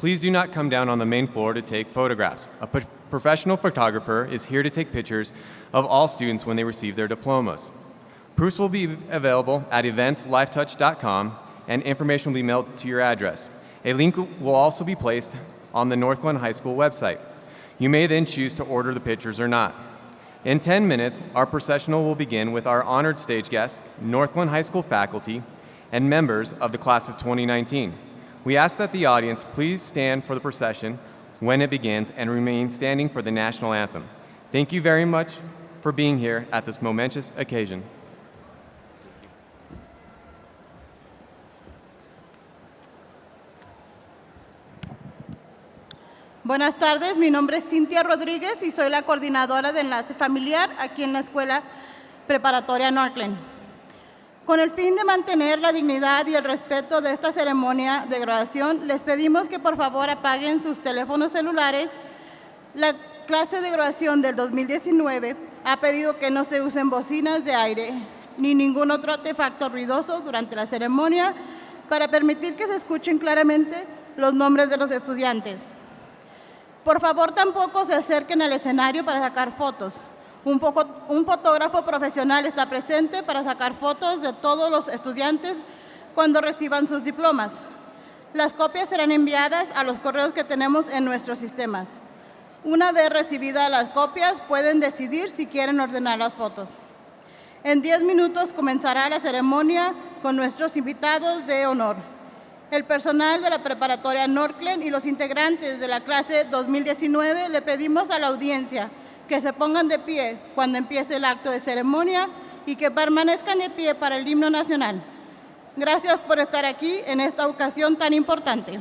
Please do not come down on the main floor to take photographs. A professional photographer is here to take pictures of all students when they receive their diplomas. Proofs will be available at eventslifetouch.com and information will be mailed to your address. A link will also be placed on the Northglenn High School website. You may then choose to order the pictures or not. In 10 minutes, our processional will begin with our honored stage guests, Northglenn High School faculty, and members of the class of 2019. We ask that the audience please stand for the procession when it begins and remain standing for the national anthem. Thank you very much for being here at this momentous occasion. Buenas tardes, mi nombre es Cintia Rodríguez y soy la coordinadora de enlace familiar aquí en la Escuela Preparatoria Northglenn. Con el fin de mantener la dignidad y el respeto de esta ceremonia de graduación, les pedimos que por favor apaguen sus teléfonos celulares. La clase de graduación del 2019 ha pedido que no se usen bocinas de aire ni ningún otro artefacto ruidoso durante la ceremonia para permitir que se escuchen claramente los nombres de los estudiantes. Por favor, tampoco se acerquen al escenario para sacar fotos. Un fotógrafo profesional está presente para sacar fotos de todos los estudiantes cuando reciban sus diplomas. Las copias serán enviadas a los correos que tenemos en nuestros sistemas. Una vez recibidas las copias, pueden decidir si quieren ordenar las fotos. En 10 minutos comenzará la ceremonia con nuestros invitados de honor. El personal de la preparatoria Northglenn y los integrantes de la clase 2019 le pedimos a la audiencia que se pongan de pie cuando empiece el acto de ceremonia y que permanezcan de pie para el himno nacional. Gracias por estar aquí en esta ocasión tan importante.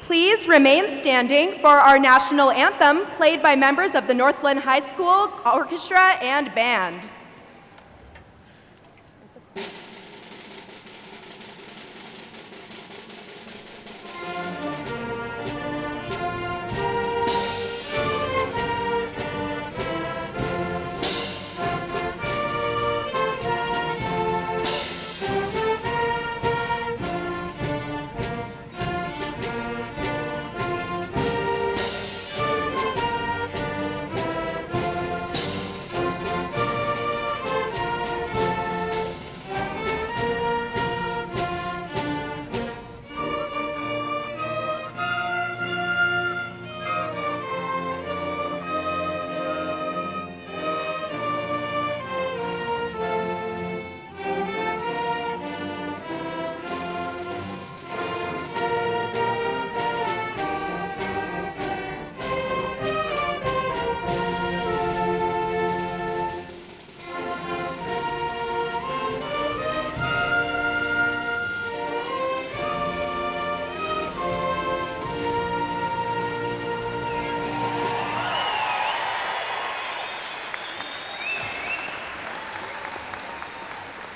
Please remain standing for our national anthem, played by members of the Northglenn High School Orchestra and Band.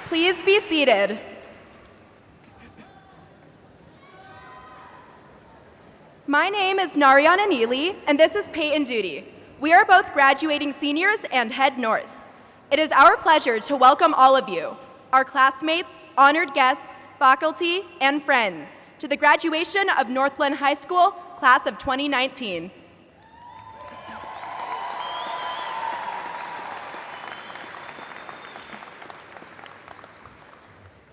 Please be seated. My name is Nariana Neely, and this is Peyton Duty. We are both graduating seniors and head Norse. It is our pleasure to welcome all of you, our classmates, honored guests, faculty, and friends, to the graduation of Northglenn High School, class of 2019.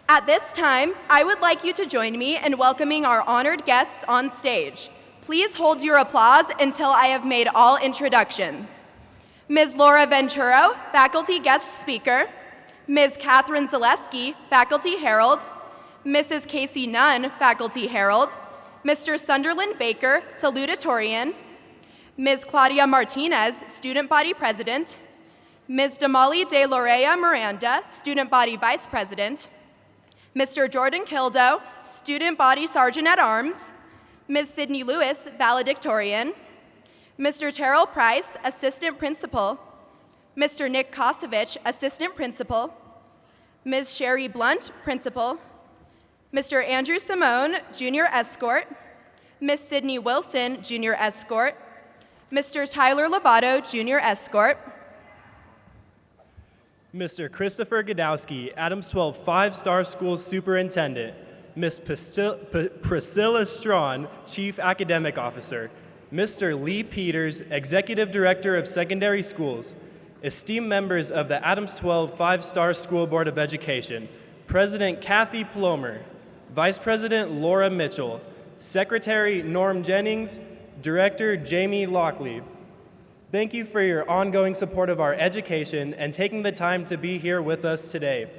At this time, I would like you to join me in welcoming our honored guests on stage. Please hold your applause until I have made all introductions. Ms. Laura Venturo, faculty guest speaker. Ms. Catherine Zaleski, faculty herald. Mrs. Casey Nunn, faculty herald. Mr. Sunderland Baker, salutatorian. Ms. Claudia Martinez, student body president. Ms. Damali De Lorea Miranda, student body vice president. Mr. Jordan Kildo, student body sergeant at arms. Ms. Sydney Lewis, valedictorian. Mr. Terrell Price, assistant principal. Mr. Nick Kosovich, assistant principal. Ms. Sherry Blunt, principal. Mr. Andrew Simone, junior escort. Ms. Sydney Wilson, junior escort. Mr. Tyler Lovato, junior escort. Mr. Christopher Godowski, Adams 12 5-star school superintendent. Ms. Priscilla Strawn, chief academic officer. Mr. Lee Peters, executive director of secondary schools. Esteemed members of the Adams 12 5-star School Board of Education. President Kathy Plomer. Vice President Laura Mitchell. Secretary Norm Jennings. Director Jamie Lockley. Thank you for your ongoing support of our education and taking the time to be here with us today.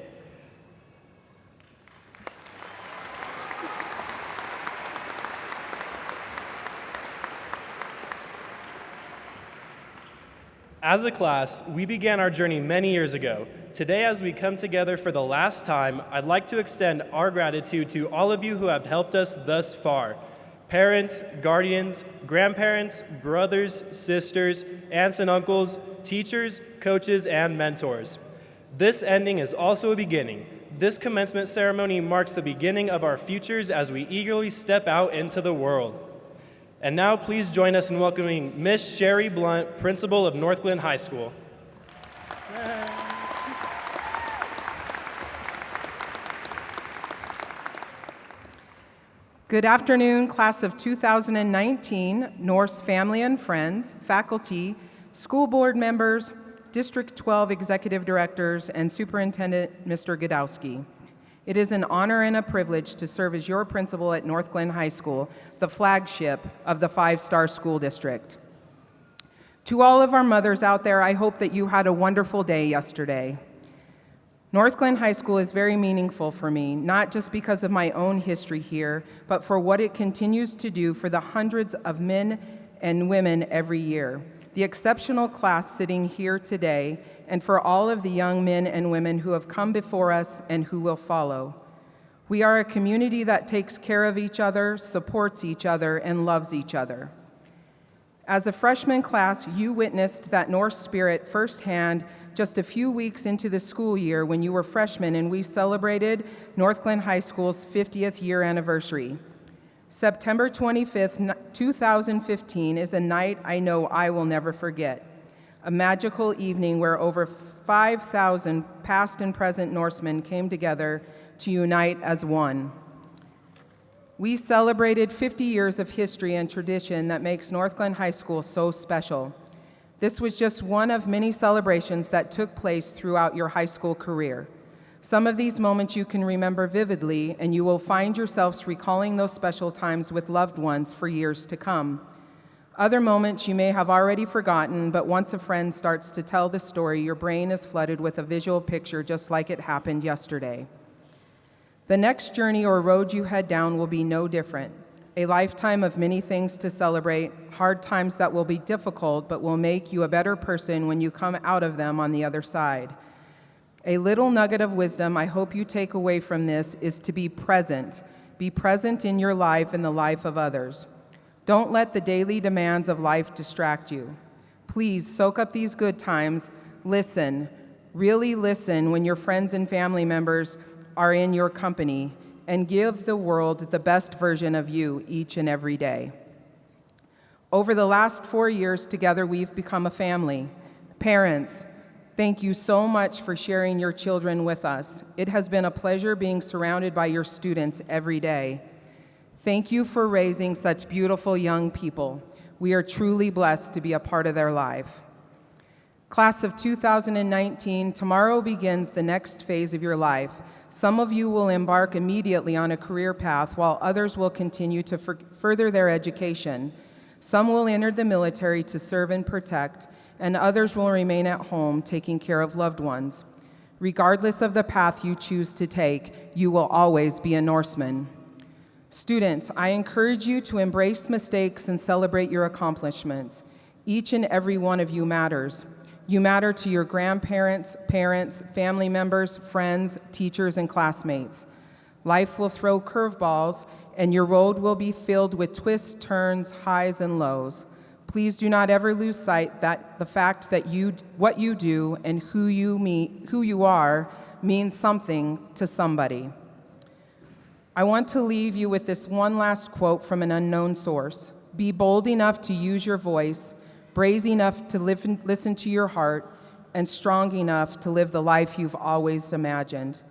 As a class, we began our journey many years ago. Today, as we come together for the last time, I'd like to extend our gratitude to all of you who have helped us thus far. Parents, guardians, grandparents, brothers, sisters, aunts and uncles, teachers, coaches, and mentors. This ending is also a beginning. This commencement ceremony marks the beginning of our futures as we eagerly step out into the world. And now please join us in welcoming Miss Sherry Blunt, principal of Northglenn High School. Good afternoon, class of 2019, Norse family and friends, faculty, school board members, District 12 executive directors, and Superintendent Mr. Godowski. It is an honor and a privilege to serve as your principal at Northglenn High School, the flagship of the 5-star school district. To all of our mothers out there, I hope that you had a wonderful day yesterday. Northglenn High School is very meaningful for me, not just because of my own history here, but for what it continues to do for the hundreds of men and women every year, the exceptional class sitting here today, and for all of the young men and women who have come before us and who will follow. We are a community that takes care of each other, supports each other, and loves each other. As a freshman class, you witnessed that Norse spirit firsthand just a few weeks into the school year when you were freshmen and we celebrated Northglenn High School's 50th year anniversary. September 25th, 2015 is a night I know I will never forget. A magical evening where over 5,000 past and present Norsemen came together to unite as one. We celebrated 50 years of history and tradition that makes Northglenn High School so special. This was just one of many celebrations that took place throughout your high school career. Some of these moments you can remember vividly, and you will find yourselves recalling those special times with loved ones for years to come. Other moments you may have already forgotten, but once a friend starts to tell the story, your brain is flooded with a visual picture just like it happened yesterday. The next journey or road you head down will be no different. A lifetime of many things to celebrate, hard times that will be difficult but will make you a better person when you come out of them on the other side. A little nugget of wisdom I hope you take away from this is to be present. Be present in your life and the life of others. Don't let the daily demands of life distract you. Please soak up these good times. Listen, really listen when your friends and family members are in your company, and give the world the best version of you each and every day. Over the last 4 years together, we've become a family. Parents, thank you so much for sharing your children with us. It has been a pleasure being surrounded by your students every day. Thank you for raising such beautiful young people. We are truly blessed to be a part of their life. Class of 2019, tomorrow begins the next phase of your life. Some of you will embark immediately on a career path, while others will continue to further their education. Some will enter the military to serve and protect, and others will remain at home taking care of loved ones. Regardless of the path you choose to take, you will always be a Norseman. Students, I encourage you to embrace mistakes and celebrate your accomplishments. Each and every one of you matters. You matter to your grandparents, parents, family members, friends, teachers, and classmates. Life will throw curveballs, and your road will be filled with twists, turns, highs, and lows. Please do not ever lose sight that the fact that what you do and who you are means something to somebody. I want to leave you with this one last quote from an unknown source. Be bold enough to use your voice, brave enough to listen to your heart, and strong enough to live the life you've always imagined.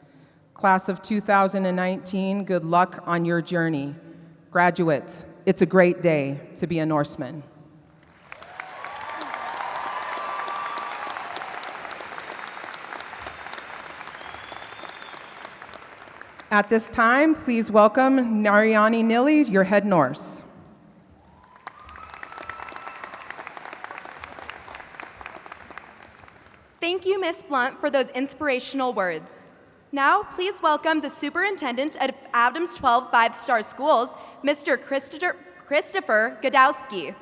Class of 2019, good luck on your journey. Graduates, it's a great day to be a Norseman. At this time, please welcome Nariani Nili, your head Norse. Thank you, Ms. Blunt, for those inspirational words. Now, please welcome the Superintendent of Adams 12 5-star schools, Mr. Christopher Godowski.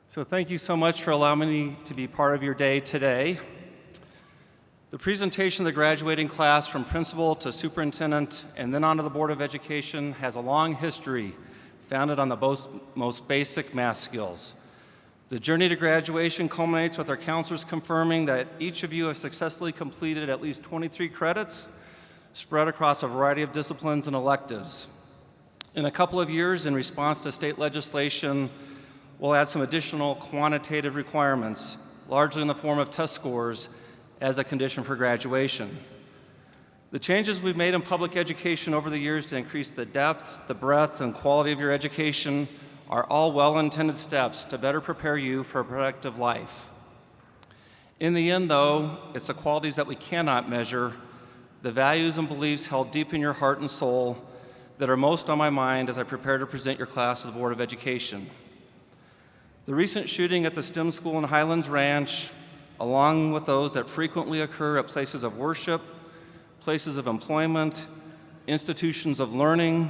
So thank you so much for allowing me to be part of your day today. The presentation of the graduating class from principal to superintendent and then on to the Board of Education has a long history founded on the most basic math skills. The journey to graduation culminates with our counselors confirming that each of you have successfully completed at least 23 credits spread across a variety of disciplines and electives. In a couple of years, in response to state legislation, we'll add some additional quantitative requirements, largely in the form of test scores, as a condition for graduation. The changes we've made in public education over the years to increase the depth, the breadth, and quality of your education are all well-intended steps to better prepare you for a productive life. In the end, though, it's the qualities that we cannot measure, the values and beliefs held deep in your heart and soul, that are most on my mind as I prepare to present your class to the Board of Education. The recent shooting at the STEM school in Highlands Ranch, along with those that frequently occur at places of worship, places of employment, institutions of learning,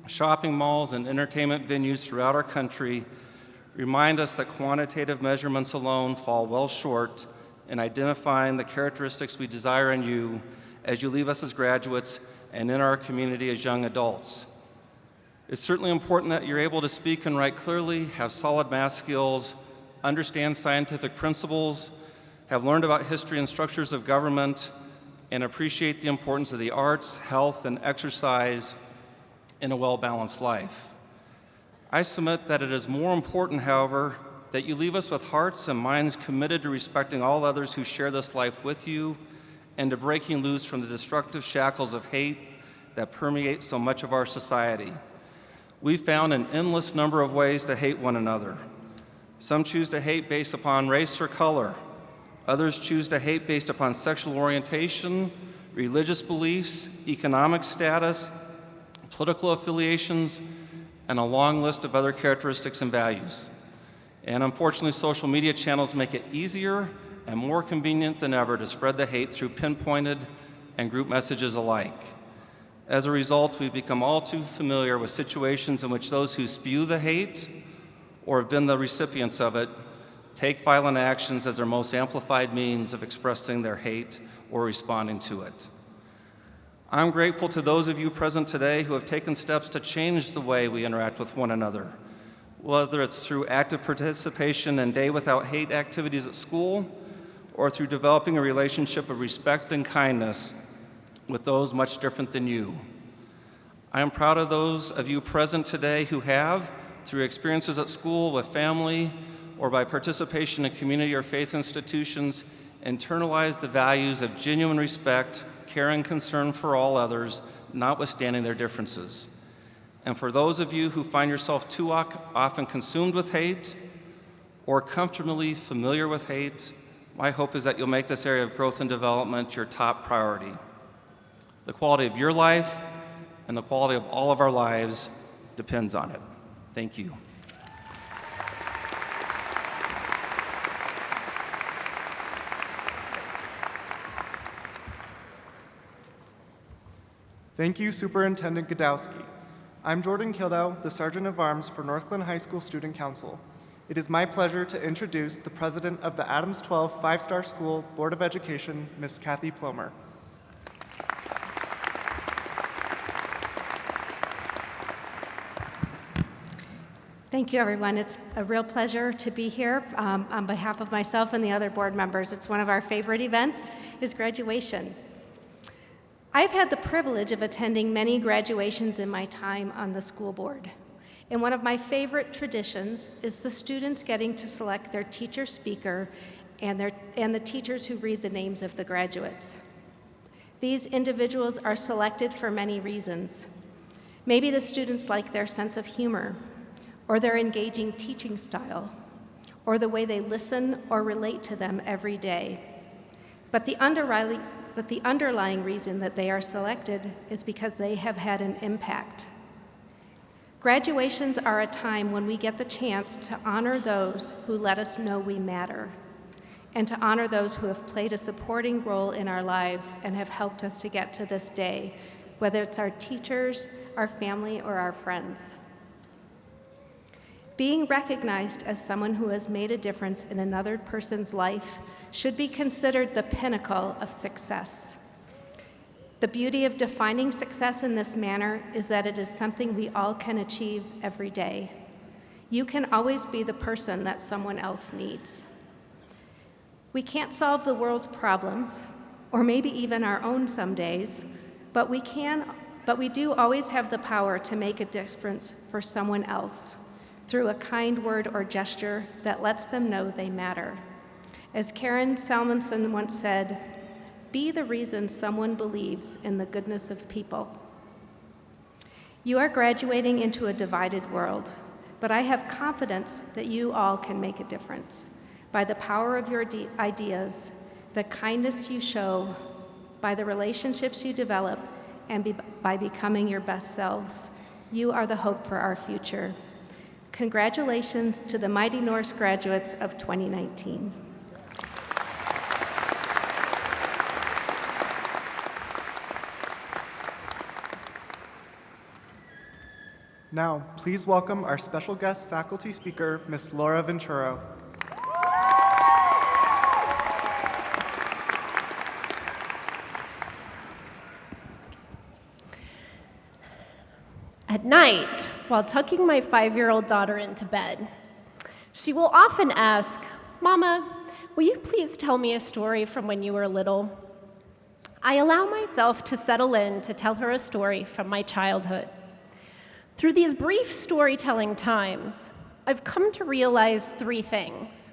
shopping malls, and entertainment venues throughout our country, remind us that quantitative measurements alone fall well short in identifying the characteristics we desire in you as you leave us as graduates and in our community as young adults. It's certainly important that you're able to speak and write clearly, have solid math skills, understand scientific principles, have learned about history and structures of government, and appreciate the importance of the arts, health, and exercise in a well-balanced life. I submit that it is more important, however, that you leave us with hearts and minds committed to respecting all others who share this life with you and to breaking loose from the destructive shackles of hate that permeate so much of our society. We found an endless number of ways to hate one another. Some choose to hate based upon race or color. Others choose to hate based upon sexual orientation, religious beliefs, economic status, political affiliations, and a long list of other characteristics and values. And unfortunately, social media channels make it easier and more convenient than ever to spread the hate through pinpointed and group messages alike. As a result, we've become all too familiar with situations in which those who spew the hate or have been the recipients of it take violent actions as their most amplified means of expressing their hate or responding to it. I'm grateful to those of you present today who have taken steps to change the way we interact with one another, whether it's through active participation in Day Without Hate activities at school or through developing a relationship of respect and kindness with those much different than you. I am proud of those of you present today who have, through experiences at school, with family, or by participation in community or faith institutions, internalized the values of genuine respect, care, and concern for all others, notwithstanding their differences. And for those of you who find yourself too often consumed with hate or comfortably familiar with hate, my hope is that you'll make this area of growth and development your top priority. The quality of your life and the quality of all of our lives depends on it. Thank you. Thank you, Superintendent Godowski. I'm Jordan Kildow, the Sergeant of Arms for Northglenn High School Student Council. It is my pleasure to introduce the President of the Adams 12 Five-Star School Board of Education, Ms. Kathy Plomer. Thank you, everyone. It's a real pleasure to be here on behalf of myself and the other board members. It's one of our favorite events, is graduation. I've had the privilege of attending many graduations in my time on the school board. And one of my favorite traditions is the students getting to select their teacher speaker and the teachers who read the names of the graduates. These individuals are selected for many reasons. Maybe the students like their sense of humor, or their engaging teaching style, or the way they listen or relate to them every day. But the underlying reason that they are selected is because they have had an impact. Graduations are a time when we get the chance to honor those who let us know we matter, and to honor those who have played a supporting role in our lives and have helped us to get to this day, whether it's our teachers, our family, or our friends. Being recognized as someone who has made a difference in another person's life should be considered the pinnacle of success. The beauty of defining success in this manner is that it is something we all can achieve every day. You can always be the person that someone else needs. We can't solve the world's problems, or maybe even our own some days, but we do always have the power to make a difference for someone else through a kind word or gesture that lets them know they matter. As Karen Salmonson once said, "Be the reason someone believes in the goodness of people." You are graduating into a divided world, but I have confidence that you all can make a difference by the power of your ideas, the kindness you show, by the relationships you develop, and by becoming your best selves. You are the hope for our future. Congratulations to the Mighty Norse graduates of 2019. Now, please welcome our special guest faculty speaker, Ms. Laura Venturo. At night, while tucking my 5-year-old daughter into bed, she will often ask, "Mama, will you please tell me a story from when you were little?" I allow myself to settle in to tell her a story from my childhood. Through these brief storytelling times, I've come to realize 3 things.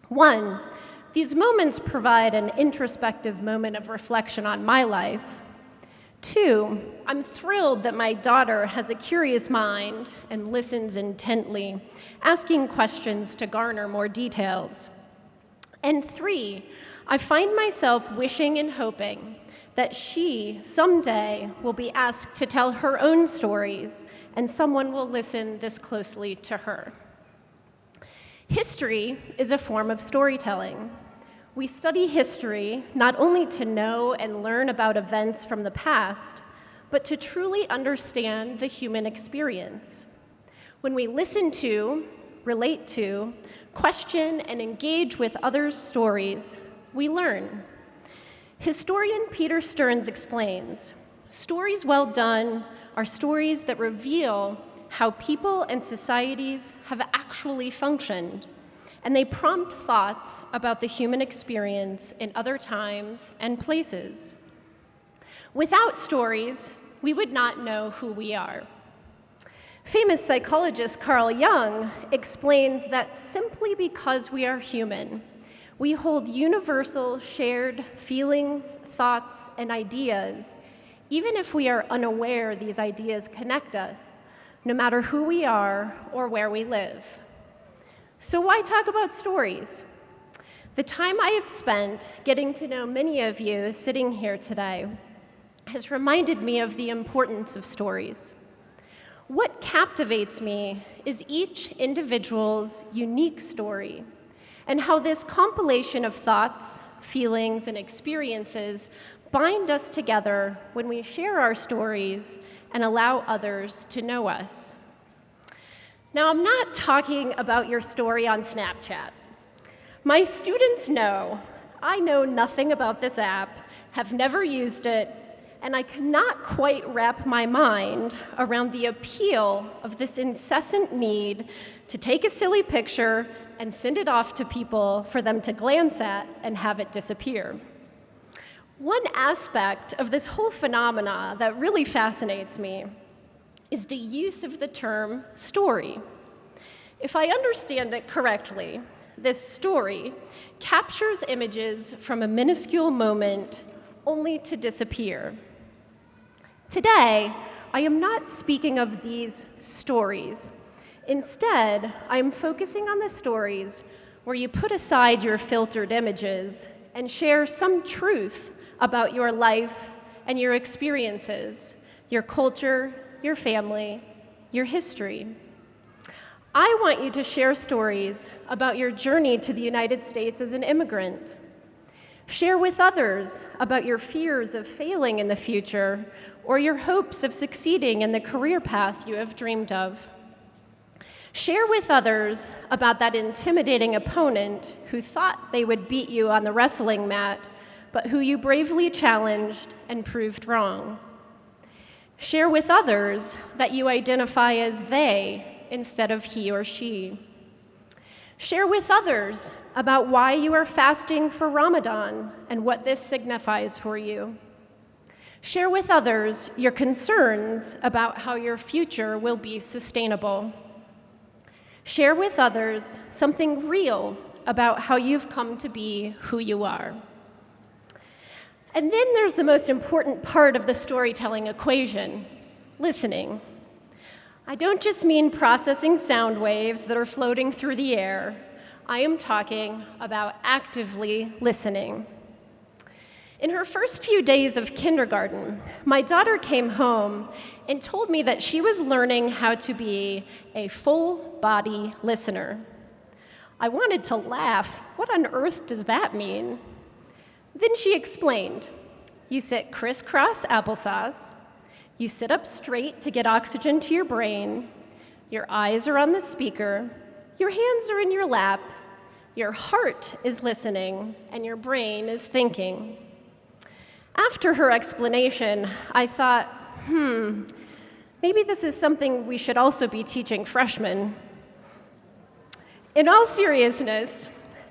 1, these moments provide an introspective moment of reflection on my life. 2, I'm thrilled that my daughter has a curious mind and listens intently, asking questions to garner more details. And 3, I find myself wishing and hoping that she someday will be asked to tell her own stories and someone will listen this closely to her. History is a form of storytelling. We study history not only to know and learn about events from the past, but to truly understand the human experience. When we listen to, relate to, question, and engage with others' stories, we learn. Historian Peter Stearns explains, "Stories well done are stories that reveal how people and societies have actually functioned, and they prompt thoughts about the human experience in other times and places. Without stories, we would not know who we are." Famous psychologist Carl Jung explains that simply because we are human, we hold universal shared feelings, thoughts, and ideas, even if we are unaware these ideas connect us, no matter who we are or where we live. So why talk about stories? The time I have spent getting to know many of you sitting here today has reminded me of the importance of stories. What captivates me is each individual's unique story and how this compilation of thoughts, feelings, and experiences bind us together when we share our stories and allow others to know us. Now, I'm not talking about your story on Snapchat. My students know I know nothing about this app, have never used it, and I cannot quite wrap my mind around the appeal of this incessant need to take a silly picture and send it off to people for them to glance at and have it disappear. One aspect of this whole phenomena that really fascinates me is the use of the term story. If I understand it correctly, this story captures images from a minuscule moment only to disappear. Today, I am not speaking of these stories. Instead, I am focusing on the stories where you put aside your filtered images and share some truth about your life and your experiences, your culture, your family, your history. I want you to share stories about your journey to the United States as an immigrant. Share with others about your fears of failing in the future or your hopes of succeeding in the career path you have dreamed of. Share with others about that intimidating opponent who thought they would beat you on the wrestling mat, but who you bravely challenged and proved wrong. Share with others that you identify as they instead of he or she. Share with others about why you are fasting for Ramadan and what this signifies for you. Share with others your concerns about how your future will be sustainable. Share with others something real about how you've come to be who you are. And then there's the most important part of the storytelling equation, listening. I don't just mean processing sound waves that are floating through the air. I am talking about actively listening. In her first few days of kindergarten, my daughter came home and told me that she was learning how to be a full-body listener. I wanted to laugh. What on earth does that mean? Then she explained, you sit crisscross applesauce, You sit up straight to get oxygen to your brain. Your eyes are on the speaker. Your hands are in your lap. Your heart is listening, and your brain is thinking. After her explanation, I thought, maybe this is something we should also be teaching freshmen. In all seriousness,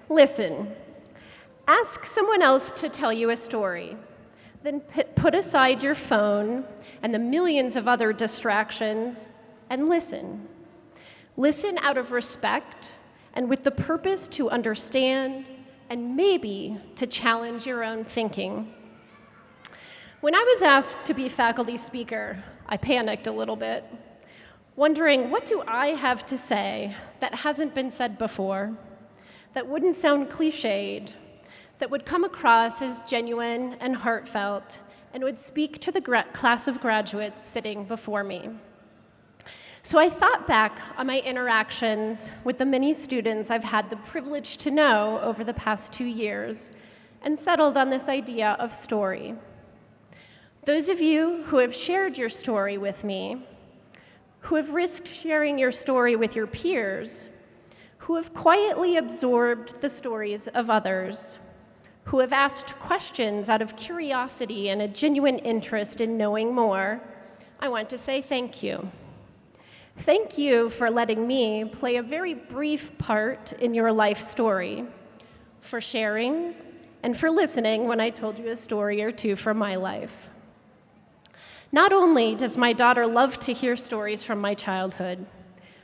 listen. Ask someone else to tell you a story. Then put aside your phone and the millions of other distractions and listen. Listen out of respect and with the purpose to understand and maybe to challenge your own thinking. When I was asked to be faculty speaker, I panicked a little bit, wondering, what do I have to say that hasn't been said before, that wouldn't sound cliched, that would come across as genuine and heartfelt, and would speak to the class of graduates sitting before me. So I thought back on my interactions with the many students I've had the privilege to know over the past 2 years, and settled on this idea of story. Those of you who have shared your story with me, who have risked sharing your story with your peers, who have quietly absorbed the stories of others, who have asked questions out of curiosity and a genuine interest in knowing more, I want to say thank you. Thank you for letting me play a very brief part in your life story, for sharing, and for listening when I told you a story or two from my life. Not only does my daughter love to hear stories from my childhood,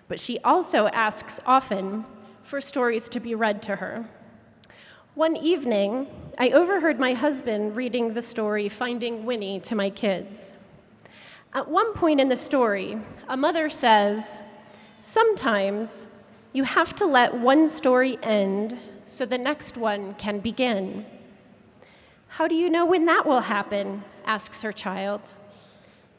but she also asks often for stories to be read to her. One evening, I overheard my husband reading the story Finding Winnie to my kids. At one point in the story, a mother says, "Sometimes you have to let one story end so the next one can begin." "How do you know when that will happen?" asks her child.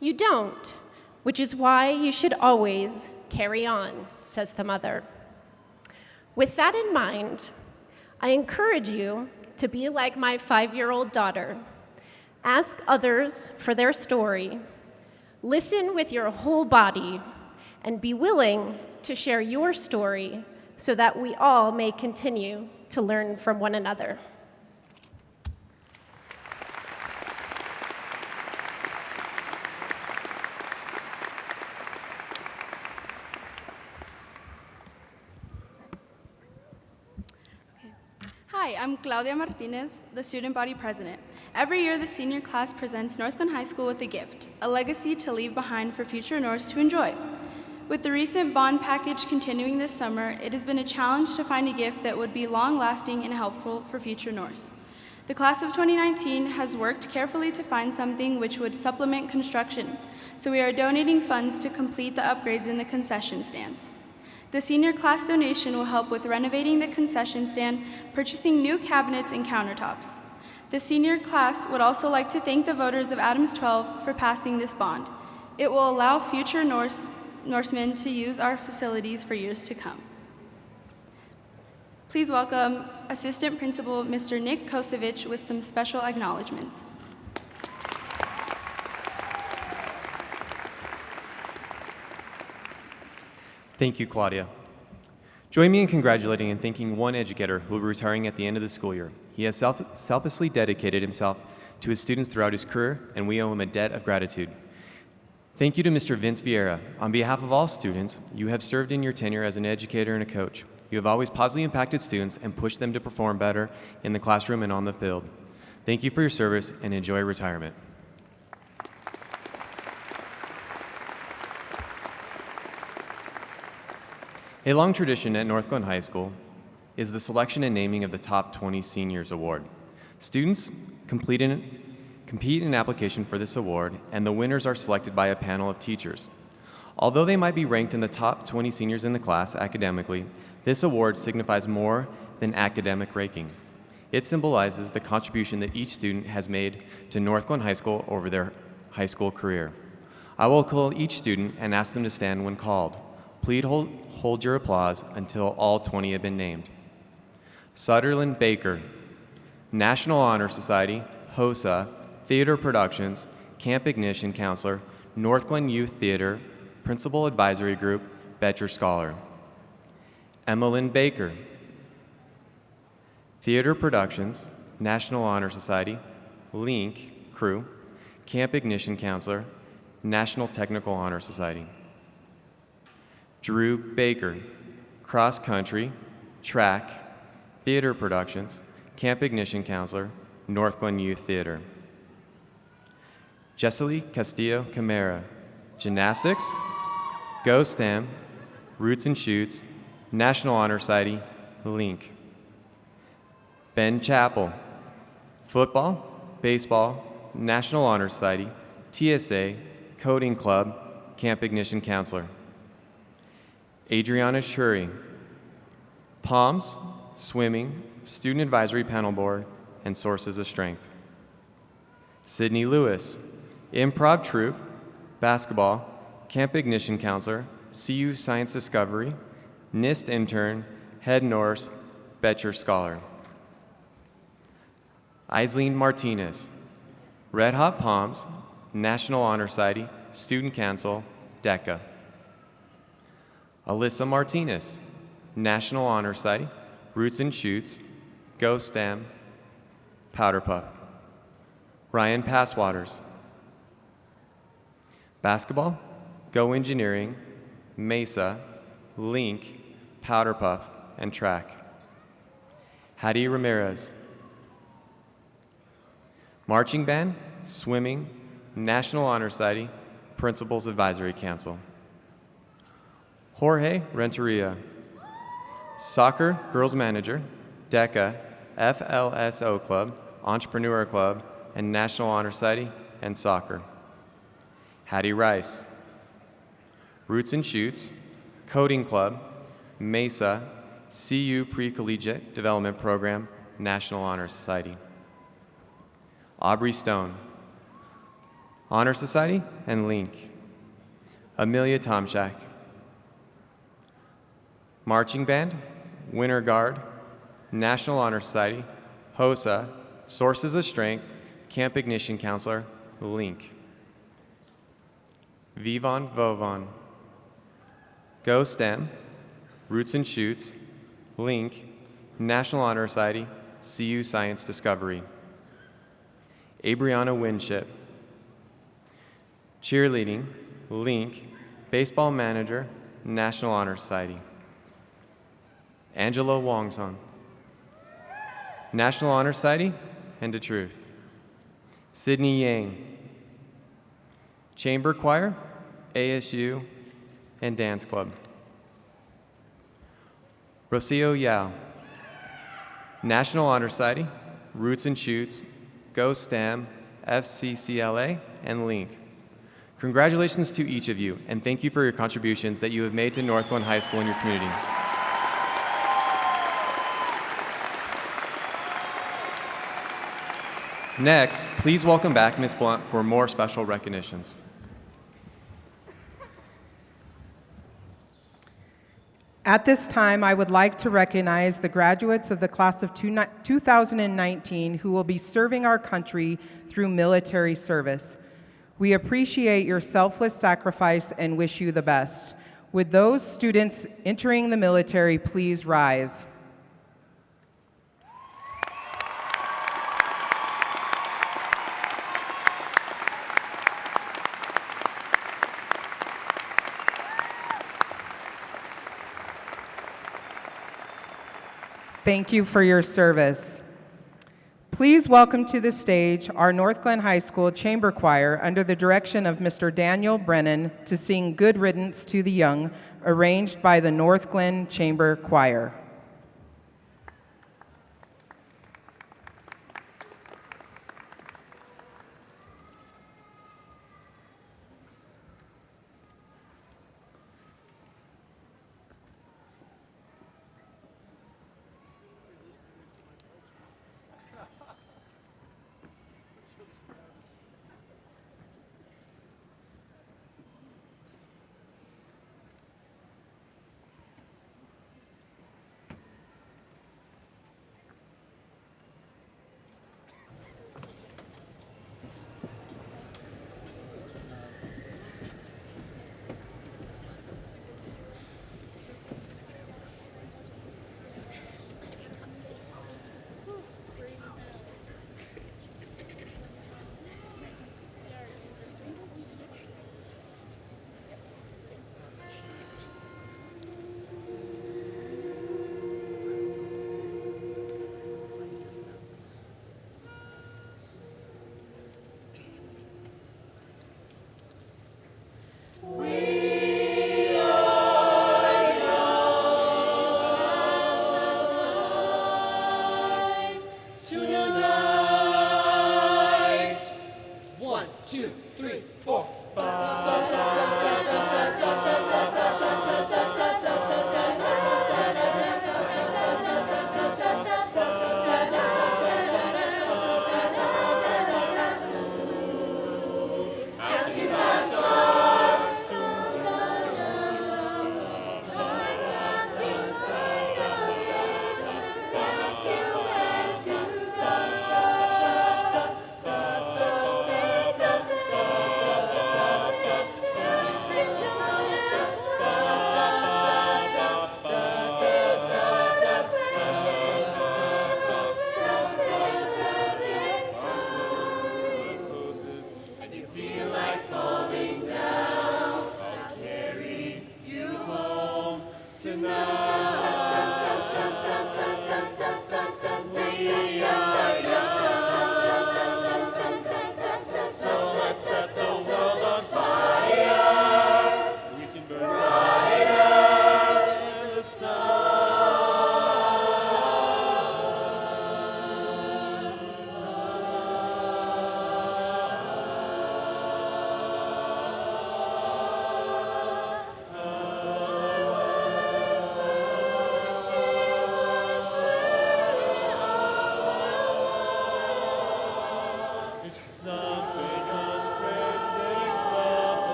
"You don't, which is why you should always carry on," says the mother. With that in mind, I encourage you to be like my 5-year-old daughter. Ask others for their story, listen with your whole body, and be willing to share your story so that we all may continue to learn from one another. Hi, I'm Claudia Martinez, the student body president. Every year, the senior class presents Northglenn High School with a gift, a legacy to leave behind for future Norths to enjoy. With the recent bond package continuing this summer, it has been a challenge to find a gift that would be long-lasting and helpful for future Norths. The class of 2019 has worked carefully to find something which would supplement construction, so we are donating funds to complete the upgrades in the concession stands. The senior class donation will help with renovating the concession stand, purchasing new cabinets and countertops. The senior class would also like to thank the voters of Adams 12 for passing this bond. It will allow future Norsemen to use our facilities for years to come. Please welcome Assistant Principal Mr. Nick Kosevich with some special acknowledgments. Thank you, Claudia. Join me in congratulating and thanking one educator who will be retiring at the end of the school year. He has selflessly dedicated himself to his students throughout his career, and we owe him a debt of gratitude. Thank you to Mr. Vince Vieira. On behalf of all students, you have served in your tenure as an educator and a coach. You have always positively impacted students and pushed them to perform better in the classroom and on the field. Thank you for your service and enjoy retirement. A long tradition at Northglenn High School is the selection and naming of the Top 20 Seniors Award. Students compete in application for this award, and the winners are selected by a panel of teachers. Although they might be ranked in the top 20 seniors in the class academically, this award signifies more than academic ranking. It symbolizes the contribution that each student has made to Northglenn High School over their high school career. I will call each student and ask them to stand when called. Please hold your applause until all 20 have been named. Sutherland Baker, National Honor Society, HOSA, Theater Productions, Camp Ignition Counselor, Northglenn Youth Theater, Principal Advisory Group, Betcher Scholar. Emmeline Baker. Theater Productions, National Honor Society, Link, Crew, Camp Ignition Counselor, National Technical Honor Society. Drew Baker. Cross Country, Track, Theater Productions, Camp Ignition Counselor, Northglenn Youth Theater. Jessely Castillo Camara. Gymnastics, Go STEM, Roots and Shoots, National Honor Society, Link. Ben Chappell. Football, Baseball, National Honor Society, TSA, Coding Club, Camp Ignition Counselor. Adriana Shuri. Palms, Swimming, Student Advisory Panel Board, and Sources of Strength. Sydney Lewis. Improv Troupe, Basketball, Camp Ignition Counselor, CU Science Discovery, NIST Intern, Head Norse, Betcher Scholar. Aislene Martinez. Red Hot Palms, National Honor Society, Student Council, DECA. Alyssa Martinez. National Honor Society, Roots and Shoots, Go STEM, Powder Puff. Ryan Passwaters. Basketball, Go Engineering, Mesa, Link, Powder Puff, and Track. Hattie Ramirez. Marching Band, Swimming, National Honor Society, Principals Advisory Council. Jorge Renteria. Soccer Girls Manager, DECA, FLSO Club, Entrepreneur Club, and National Honor Society, and Soccer. Hattie Rice. Roots and Shoots, Coding Club, Mesa, CU Pre-Collegiate Development Program, National Honor Society. Aubrey Stone. Honor Society and Link. Amelia Tomczak. Marching Band, Winter Guard, National Honor Society, HOSA, Sources of Strength, Camp Ignition Counselor, Link. Vivon Vovon. Go STEM, Roots and Shoots, Link, National Honor Society, CU Science Discovery. Abriana Winship. Cheerleading, Link, Baseball Manager, National Honor Society. Angela Wongsong. National Honor Society and the Truth. Sydney Yang. Chamber Choir, ASU, and Dance Club. Rocio Yao. National Honor Society, Roots and Shoots, Go STEM, FCCLA, and Link. Congratulations to each of you, and thank you for your contributions that you have made to Northglenn High School and your community. Next, please welcome back Ms. Blunt for more special recognitions. At this time, I would like to recognize the graduates of the class of 2019 who will be serving our country through military service. We appreciate your selfless sacrifice and wish you the best. Would those students entering the military please rise? Thank you for your service. Please welcome to the stage our Northglenn High School Chamber Choir under the direction of Mr. Daniel Brennan to sing Good Riddance to the Young, arranged by the Northglenn Chamber Choir.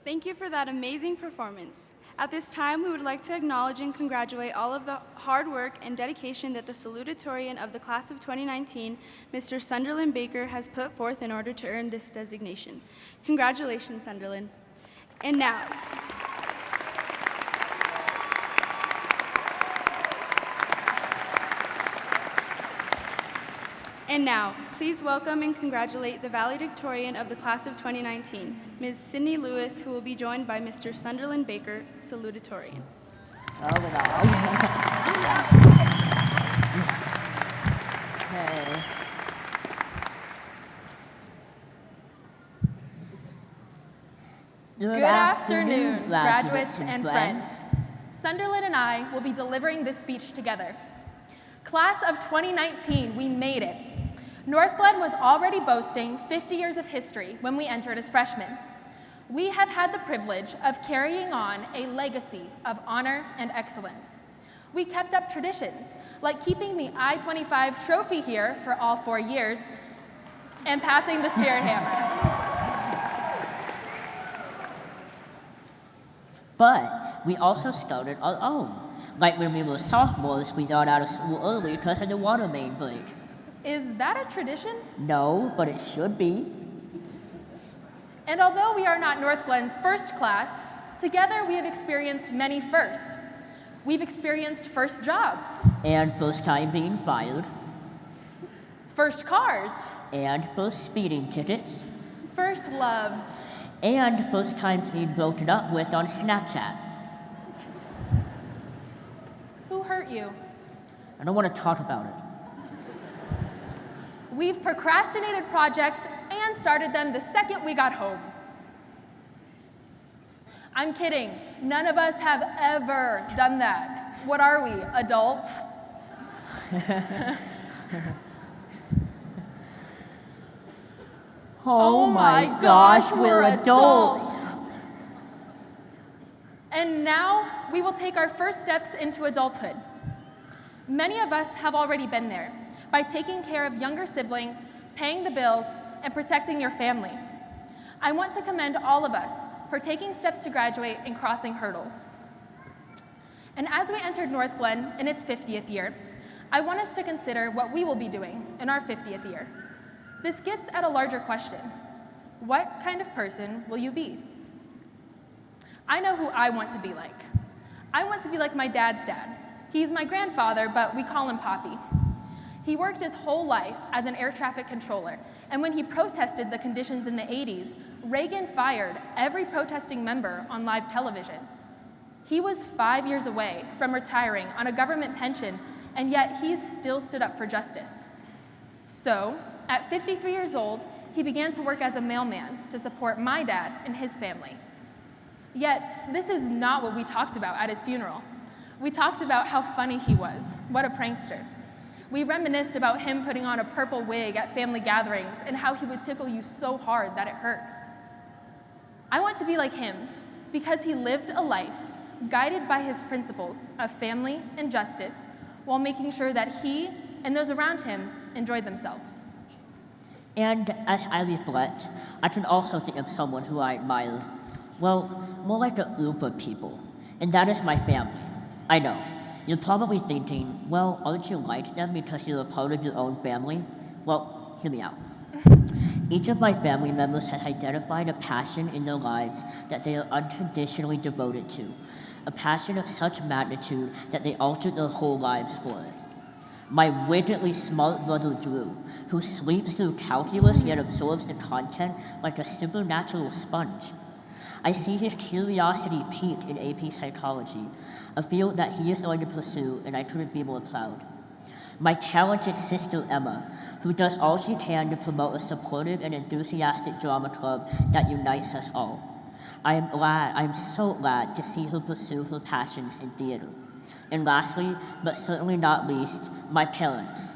Thank you for that amazing performance. At this time, we would like to acknowledge and congratulate all of the hard work and dedication that the salutatorian of the class of 2019, Mr. Sunderland Baker, has put forth in order to earn this designation. Congratulations, Sunderland. And now, please welcome and congratulate the valedictorian of the class of 2019, Ms. Sydney Lewis, who will be joined by Mr. Sunderland Baker, salutatorian. Good afternoon, graduates and friends. Sunderland and I will be delivering this speech together. Class of 2019, we made it. Northglenn was already boasting 50 years of history when we entered as freshmen. We have had the privilege of carrying on a legacy of honor and excellence. We kept up traditions, like keeping the I-25 trophy here for all 4 years and passing the Spirit Hammer. But we also started our own. Like when we were sophomores, we got out of school early because of the water main break. Is that a tradition? No, but it should be. And although we are not Northglenn's first class, together we have experienced many firsts. We've experienced first jobs. And first time being fired. First cars. And first speeding tickets. First loves. And first time being broken up with on Snapchat. Who hurt you? I don't want to talk about it. We've procrastinated projects and started them the second we got home. I'm kidding. None of us have ever done that. What are we, adults? Oh my gosh, we're adults. And now we will take our first steps into adulthood. Many of us have already been there by taking care of younger siblings, paying the bills, and protecting your families. I want to commend all of us for taking steps to graduate and crossing hurdles. And as we entered Northglenn in its 50th year, I want us to consider what we will be doing in our 50th year. This gets at a larger question. What kind of person will you be? I know who I want to be like. I want to be like my dad's dad. He's my grandfather, but we call him Poppy. He worked his whole life as an air traffic controller, and when he protested the conditions in the 80s, Reagan fired every protesting member on live television. He was 5 years away from retiring on a government pension, and yet he still stood up for justice. So, at 53 years old, he began to work as a mailman to support my dad and his family. Yet, this is not what we talked about at his funeral. We talked about how funny he was, what a prankster. We reminisced about him putting on a purple wig at family gatherings and how he would tickle you so hard that it hurt. I want to be like him because he lived a life guided by his principles of family and justice while making sure that he and those around him enjoyed themselves. And as I reflect, I can also think of someone who I admire. Well, more like a group of people, and that is my family. I know. You're probably thinking, well, aren't you like them because you're a part of your own family? Well, hear me out. Each of my family members has identified a passion in their lives that they are unconditionally devoted to, a passion of such magnitude that they altered their whole lives for it. My wickedly smart brother Drew, who sleeps through calculus yet absorbs the content like a supernatural sponge. I see his curiosity peak in AP Psychology, a field that he is going to pursue, and I couldn't be more proud. My talented sister Emma, who does all she can to promote a supportive and enthusiastic drama club that unites us all. I'm so glad to see her pursue her passions in theater. And lastly, but certainly not least, my parents,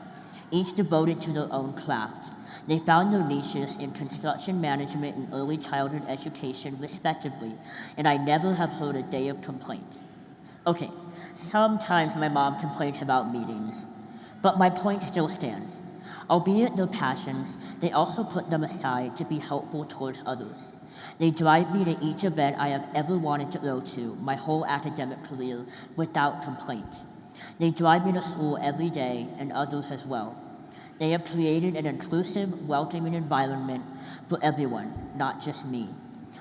each devoted to their own craft. They found their niches in construction management and early childhood education, respectively, and I never have heard a day of complaint. Okay, sometimes my mom complains about meetings, but my point still stands. Albeit their passions, they also put them aside to be helpful towards others. They drive me to each event I have ever wanted to go to my whole academic career without complaint. They drive me to school every day and others as well. They have created an inclusive, welcoming environment for everyone, not just me.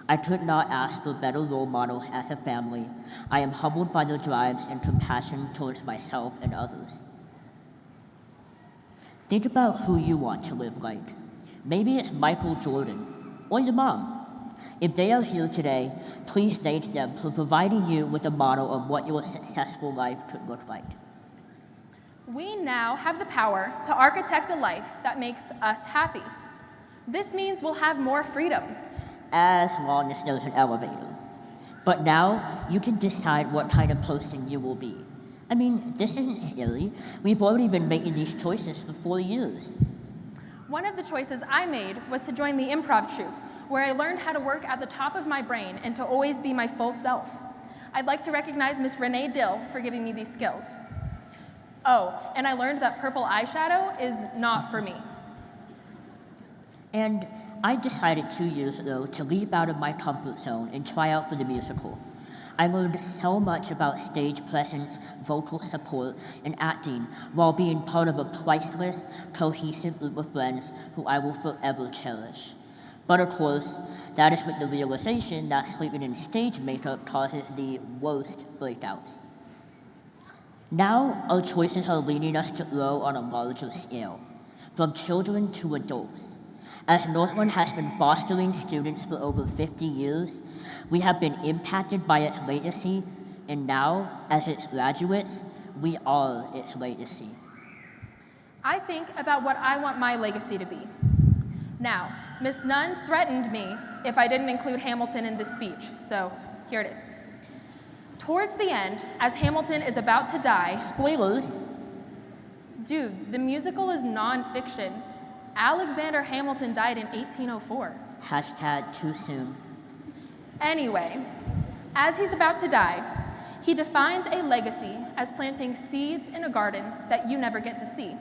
I could not ask for better role models as a family. I am humbled by their drives and compassion towards myself and others. Think about who you want to live like. Maybe it's Michael Jordan or your mom. If they are here today, please thank them for providing you with a model of what your successful life could look like. We now have the power to architect a life that makes us happy. This means we'll have more freedom. As long as there's an elevator. But now, you can decide what kind of person you will be. I mean, this isn't scary. We've already been making these choices for 4 years. One of the choices I made was to join the improv troupe, where I learned how to work at the top of my brain and to always be my full self. I'd like to recognize Miss Renee Dill for giving me these skills. Oh, and I learned that purple eyeshadow is not for me. And I decided 2 years ago to leap out of my comfort zone and try out for the musical. I learned so much about stage presence, vocal support, and acting while being part of a priceless, cohesive group of friends who I will forever cherish. But of course, that is with the realization that sleeping in stage makeup causes the worst breakouts. Now, our choices are leading us to grow on a larger scale, from children to adults. As Northglenn has been fostering students for over 50 years, we have been impacted by its legacy, and now, as its graduates, we are its legacy. I think about what I want my legacy to be. Now, Miss Nunn threatened me if I didn't include Hamilton in this speech, so here it is. Towards the end, as Hamilton is about to die— Spoilers! Dude, the musical is non-fiction. Alexander Hamilton died in 1804. Hashtag too soon. Anyway, as he's about to die, he defines a legacy as planting seeds in a garden that you never get to see.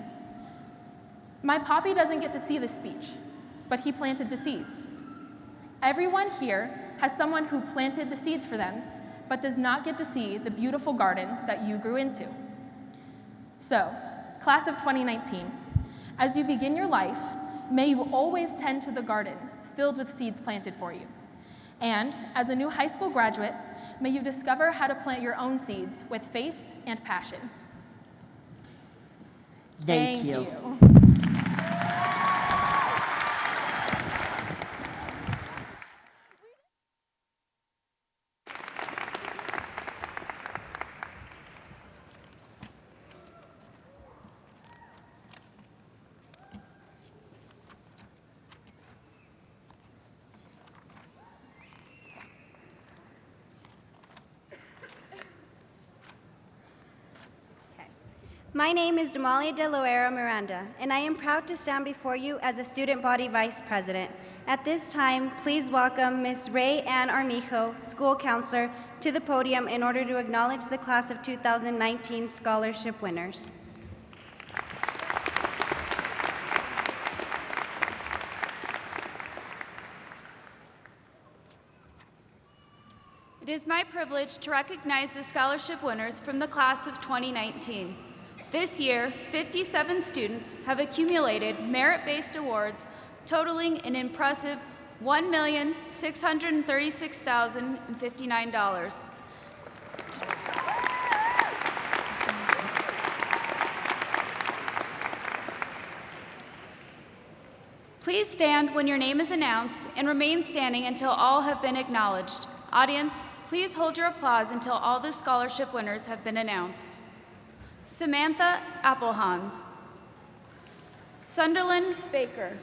My poppy doesn't get to see the speech, but he planted the seeds. Everyone here has someone who planted the seeds for them, but does not get to see the beautiful garden that you grew into. So, class of 2019, as you begin your life, may you always tend to the garden filled with seeds planted for you. And as a new high school graduate, may you discover how to plant your own seeds with faith and passion. Thank you. My name is Damalia de Loera Miranda, and I am proud to stand before you as a Student Body Vice President. At this time, please welcome Ms. Ray Ann Armijo, School Counselor, to the podium in order to acknowledge the Class of 2019 scholarship winners. It is my privilege to recognize the scholarship winners from the Class of 2019. This year, 57 students have accumulated merit-based awards totaling an impressive $1,636,059. Please stand when your name is announced and remain standing until all have been acknowledged. Audience, please hold your applause until all the scholarship winners have been announced. Samantha Applehans, Sunderland Baker,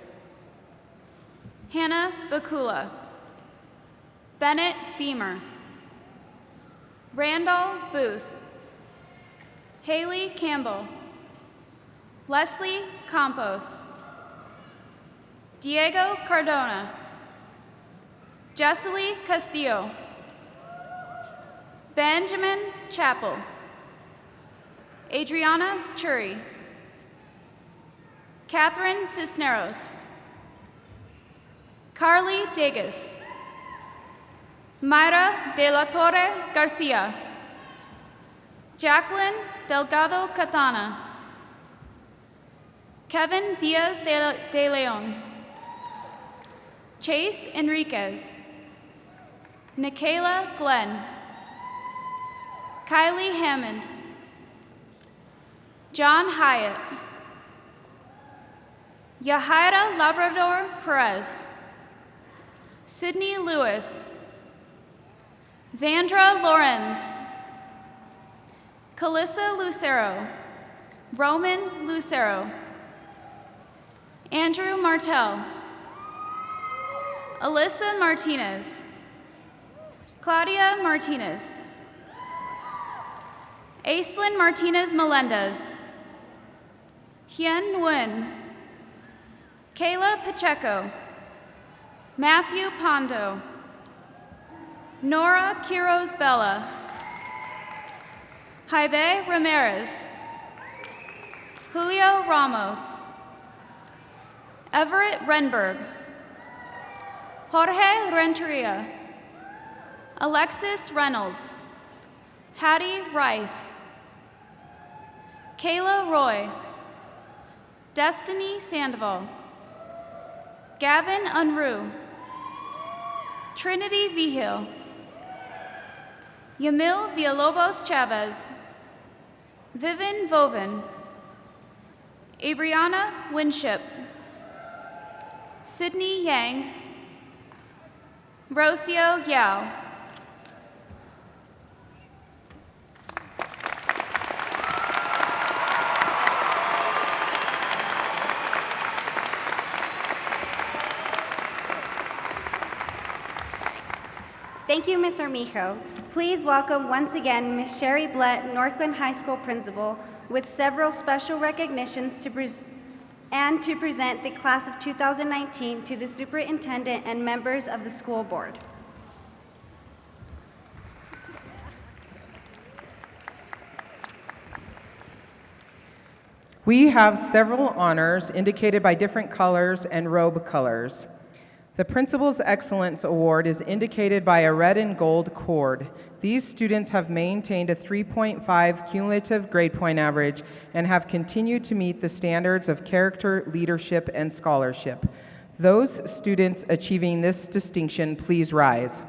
Hannah Bakula, Bennett Beamer, Randall Booth, Haley Campbell, Leslie Campos, Diego Cardona, Jessely Castillo, Benjamin Chappell, Adriana Churi, Catherine Cisneros, Carly Degas, Mayra de la Torre Garcia, Jacqueline Delgado Catana, Kevin Diaz de Leon, Chase Enriquez, Nikayla Glenn, Kylie Hammond, John Hyatt, Yahaira Labrador Perez, Sydney Lewis, Zandra Lorenz, Calissa Lucero, Roman Lucero, Andrew Martell, Alyssa Martinez, Claudia Martinez, Aislinn Martinez Melendez, Hien Nguyen, Kayla Pacheco, Matthew Pondo, Nora Quiroz Bella, Jaime Ramirez, Julio Ramos, Everett Renberg, Jorge Renteria, Alexis Reynolds, Hattie Rice, Kayla Roy, Destiny Sandoval, Gavin Unruh, Trinity Vigil, Yamil Villalobos Chavez, Vivin Vovin, Abriana Winship, Sydney Yang, Rocio Yao. Thank you, Ms. Armijo. Please welcome once again Ms. Sherry Blett, Northglenn High School Principal, with several special recognitions to present the class of 2019 to the Superintendent and members of the school board. We have several honors indicated by different colors and robe colors. The Principal's Excellence Award is indicated by a red and gold cord. These students have maintained a 3.5 cumulative grade point average and have continued to meet the standards of character, leadership, and scholarship. Those students achieving this distinction, please rise.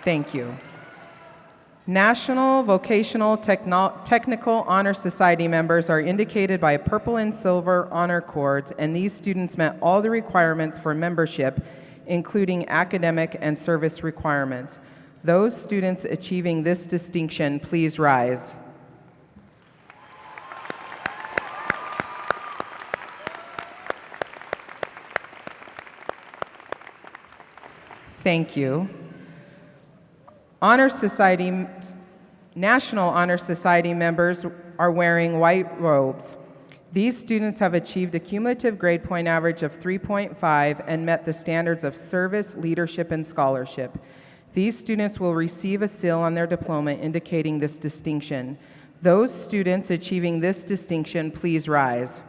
Thank you. National Vocational Technical Honor Society members are indicated by purple and silver honor cords, and these students met all the requirements for membership, including academic and service requirements. Those students achieving this distinction, please rise. Thank you. National Honor Society members are wearing white robes. These students have achieved a cumulative grade point average of 3.5 and met the standards of service, leadership, and scholarship. These students will receive a seal on their diploma indicating this distinction. Those students achieving this distinction, please rise.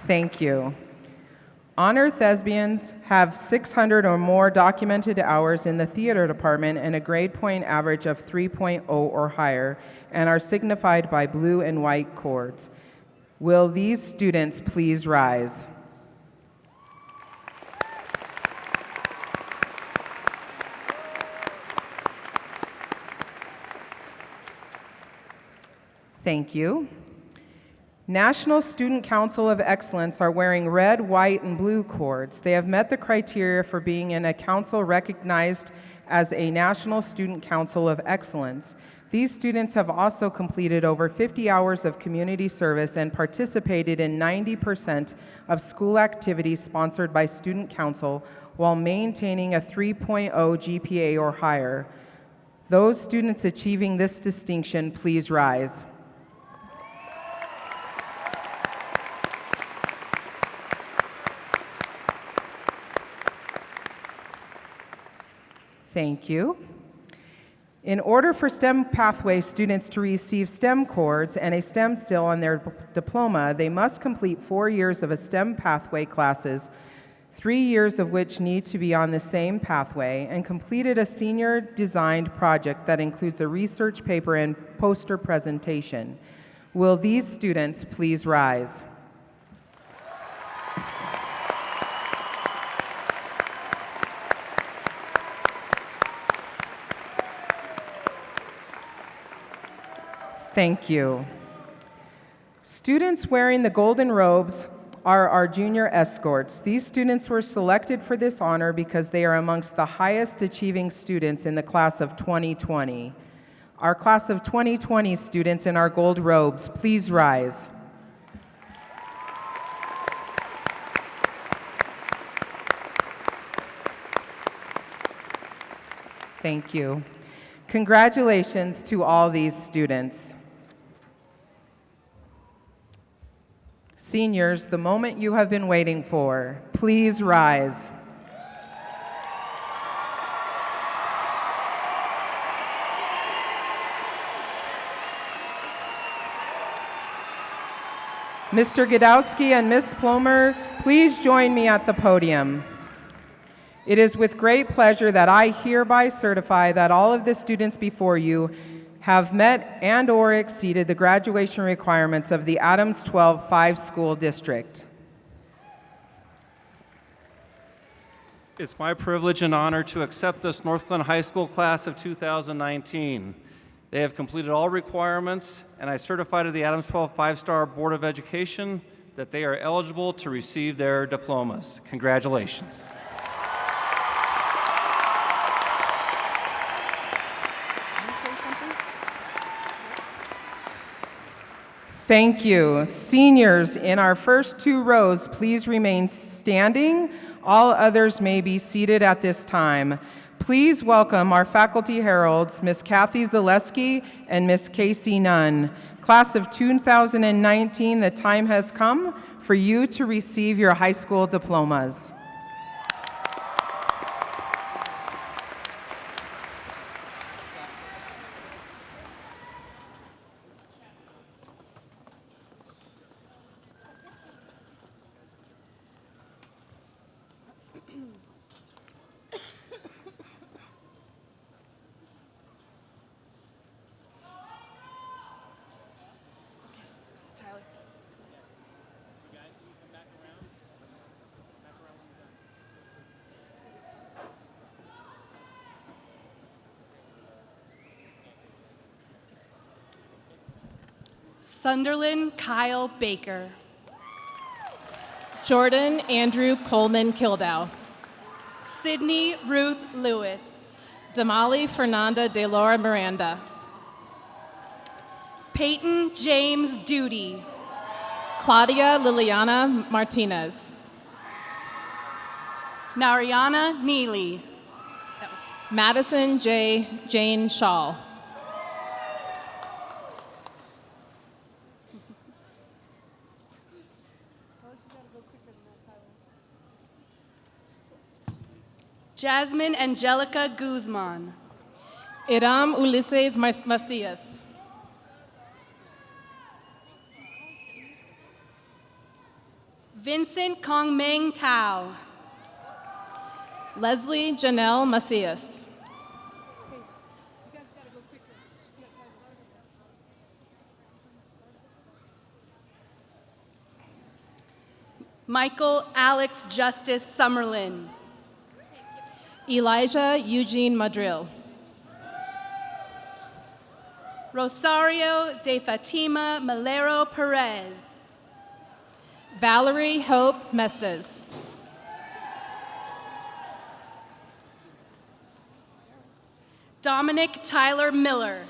Thank you. Honor Thespians have 600 or more documented hours in the theater department and a grade point average of 3.0 or higher and are signified by blue and white cords. Will these students please rise? Thank you. National Student Council of Excellence are wearing red, white, and blue cords. They have met the criteria for being in a council recognized as a National Student Council of Excellence. These students have also completed over 50 hours of community service and participated in 90% of school activities sponsored by Student Council while maintaining a 3.0 GPA or higher. Those students achieving this distinction, please rise. Thank you. In order for STEM pathway students to receive STEM cords and a STEM still on their diploma, they must complete 4 years of a STEM pathway classes, 3 years of which need to be on the same pathway, and completed a senior designed project that includes a research paper and poster presentation. Will these students please rise? Thank you. Students wearing the golden robes are our junior escorts. These students were selected for this honor because they are amongst the highest achieving students in the class of 2020. Our class of 2020 students in our gold robes, please rise. Thank you. Congratulations to all these students. Seniors, the moment you have been waiting for, please rise. Mr. Godowski and Ms. Plomer, please join me at the podium. It is with great pleasure that I hereby certify that all of the students before you have met and or exceeded the graduation requirements of the Adams 12 5-school district. It's my privilege and honor to accept this Northglenn High School class of 2019. They have completed all requirements, and I certify to the Adams 12 5-Star Board of Education that they are eligible to receive their diplomas. Congratulations. Thank you. Seniors, in our first 2 rows, please remain standing. All others may be seated at this time. Please welcome our faculty heralds, Ms. Kathy Zaleski and Ms. Casey Nunn. Class of 2019, the time has come for you to receive your high school diplomas. Sunderland Kyle Baker. Jordan Andrew Coleman Kildow. Sydney Ruth Lewis. Damali Fernanda De Laura Miranda. Peyton James Duty. Claudia Liliana Martinez. Nariana Neely. Madison Jane Shaw. Jasmine Angelica Guzman. Iram Ulises Macias. Vincent Kongmeng Tao. Leslie Janelle Macias. Michael Alex Justice Summerlin. Elijah Eugene Madril. Rosario de Fatima Malero Perez. Valerie Hope Mestes. Dominic Tyler Miller.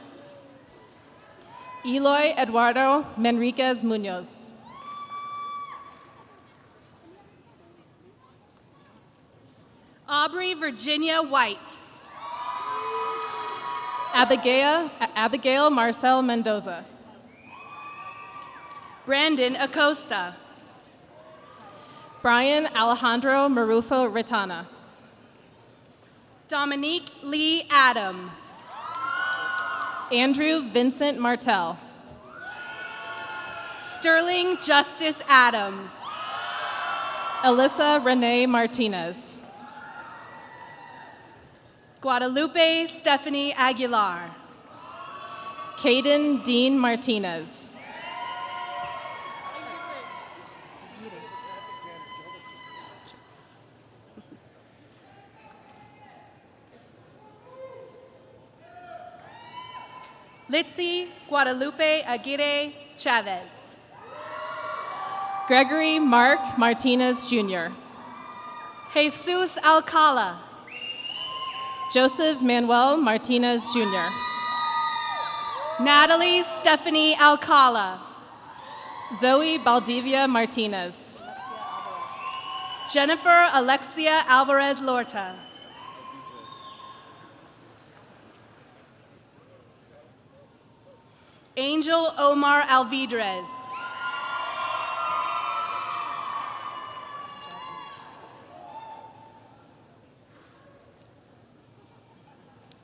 Eloy Eduardo Manriquez Munoz. Aubrey Virginia White. Abigail Marcel Mendoza. Brandon Acosta. Brian Alejandro Marufo Ritana. Dominique Lee Adam. Andrew Vincent Martell. Sterling Justice Adams. Alyssa Renee Martinez. Guadalupe Stephanie Aguilar. Caden Dean Martinez. Litzy Guadalupe Aguirre Chavez. Gregory Mark Martinez Jr. Jesus Alcala. Joseph Manuel Martinez Jr. Natalie Stephanie Alcala. Zoe Baldivia Martinez. Jennifer Alexia Alvarez Lorta. Angel Omar Alvidrez.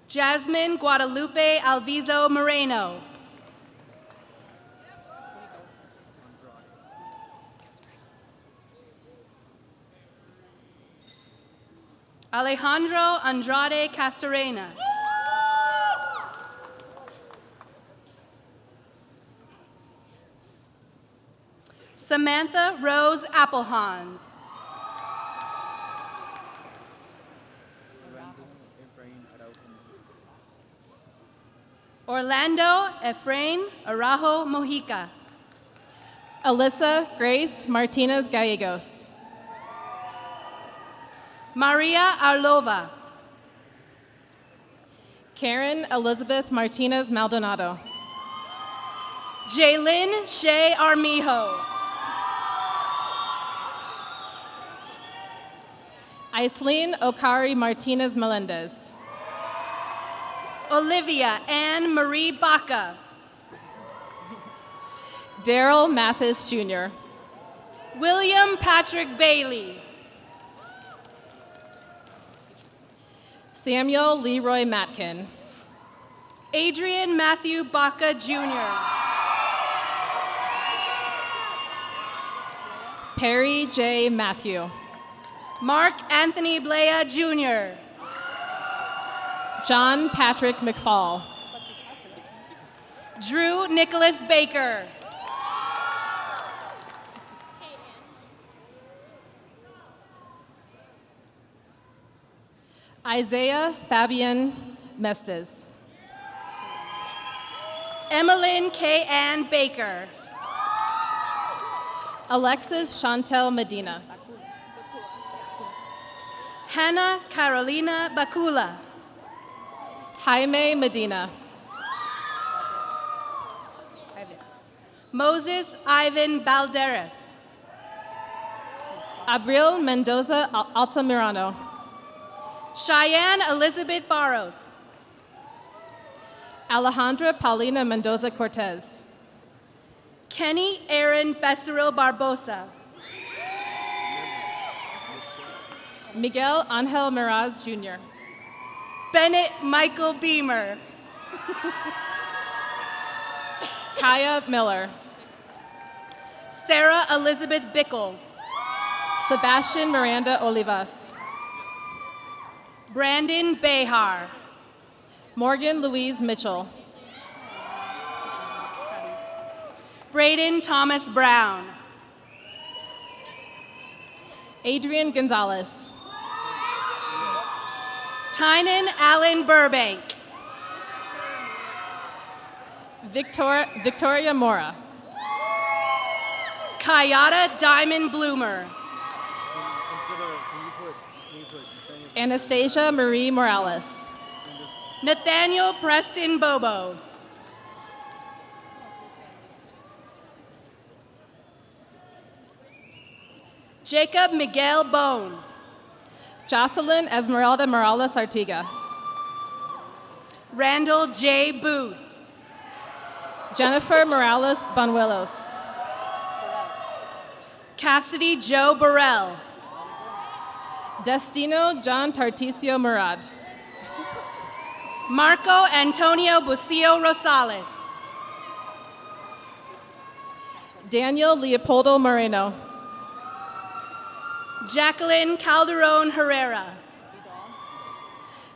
Jasmine Guadalupe Alviso Moreno. Alejandro Andrade Castorena. Samantha Rose Applehans. Orlando Efrain Arajo Mojica. Alyssa Grace Martinez Gallegos. Maria Arlova. Karen Elizabeth Martinez Maldonado. Jaylyn Shea Armijo. Aislene Okari Martinez Melendez. Olivia Ann Marie Baca. Daryl Mathis Jr. William Patrick Bailey. Samuel Leroy Matkin. Adrian Matthew Baca Jr. Perry J. Matthew. Mark Anthony Blea Jr. John Patrick McFall. Drew Nicholas Baker. Isaiah Fabian Mestes. Emmeline K. Ann Baker. Alexis Chantel Medina. Hannah Carolina Bacula. Jaime Medina. Moses Ivan Balderas. Abril Mendoza Altamirano. Cheyenne Elizabeth Barros. Alejandra Paulina Mendoza Cortez. Kenny Aaron Becerril Barbosa. Miguel Angel Miraz Jr. Bennett Michael Beamer. Kaya Miller. Sarah Elizabeth Bickle. Sebastian Miranda Olivas. Brandon Behar. Morgan Louise Mitchell. Braden Thomas Brown. Adrian Gonzalez. Tynan Allen Burbank. Victoria Mora. Kayata Diamond Bloomer. Anastasia Marie Morales. Nathaniel Preston Bobo. Jacob Miguel Bone. Jocelyn Esmeralda Morales Artiga. Randall J. Booth. Jennifer Morales Banuelos. Cassidy Joe Burrell. Destino John Tartisio Murad. Marco Antonio Bucio Rosales. Daniel Leopoldo Moreno. Jacqueline Calderon Herrera.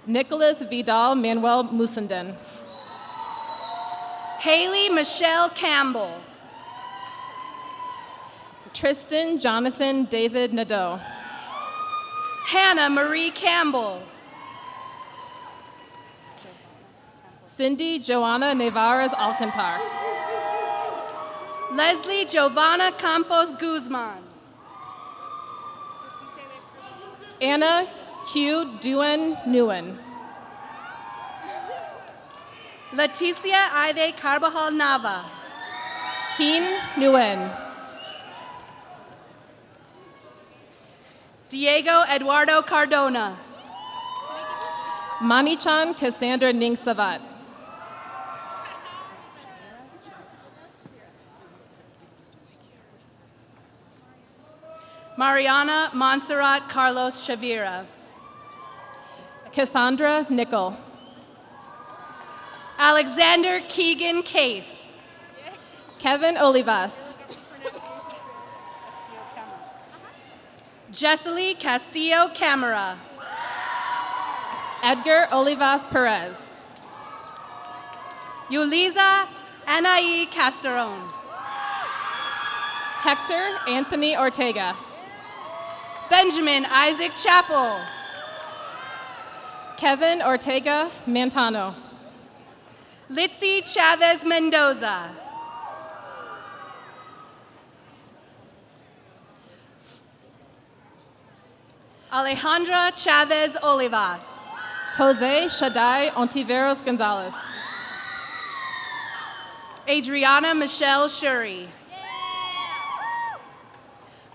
Nicholas Vidal Manuel Musenden. Haley Michelle Campbell. Tristan Jonathan David Nadeau. Hannah Marie Campbell. Cindy Joanna Nevares Alcantar. Leslie Giovanna Campos Guzman. Anna Q. Duen Nguyen. Leticia Aide Carbajal Nava. Heen Nguyen. Diego Eduardo Cardona. Manichan Cassandra Ning Savat. Mariana Montserrat Carlos Chavira. Cassandra Nickel. Alexander Keegan Case. Kevin Olivas. Jessely Castillo Camara. Edgar Olivas Perez. Yuliza Anaí Castaron. Hector Anthony Ortega. Benjamin Isaac Chappell. Kevin Ortega Mantano. Litzy Chavez Mendoza. Alejandra Chavez Olivas. Jose Shaddai Ontiveros Gonzalez. Adriana Michelle Shuri.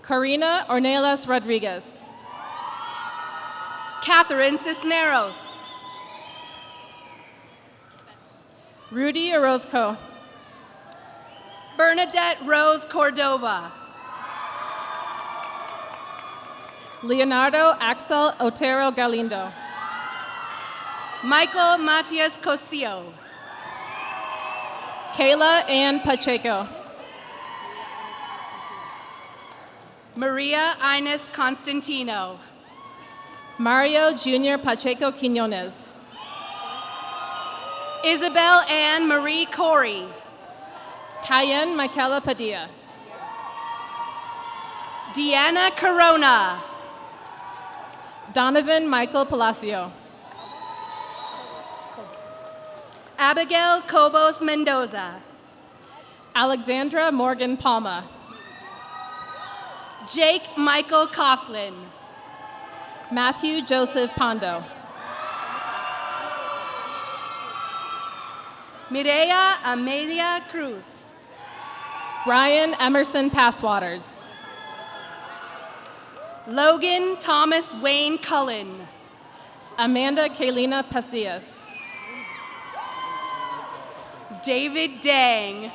Karina Ornelas Rodriguez. Catherine Cisneros. Rudy Orozco. Bernadette Rose Cordova. Leonardo Axel Otero Galindo. Michael Matias Cosio. Kayla Ann Pacheco. Maria Ines Constantino. Mario Jr. Pacheco Quinones. Isabel Ann Marie Corey. Cayenne Michaela Padilla. Deanna Corona. Donovan Michael Palacio. Abigail Cobos Mendoza. Alexandra Morgan Palma. Jake Michael Coughlin. Matthew Joseph Pondo. Mireya Amelia Cruz. Ryan Emerson Passwaters. Logan Thomas Wayne Cullen. Amanda Kaylina Pasillas. David Dang.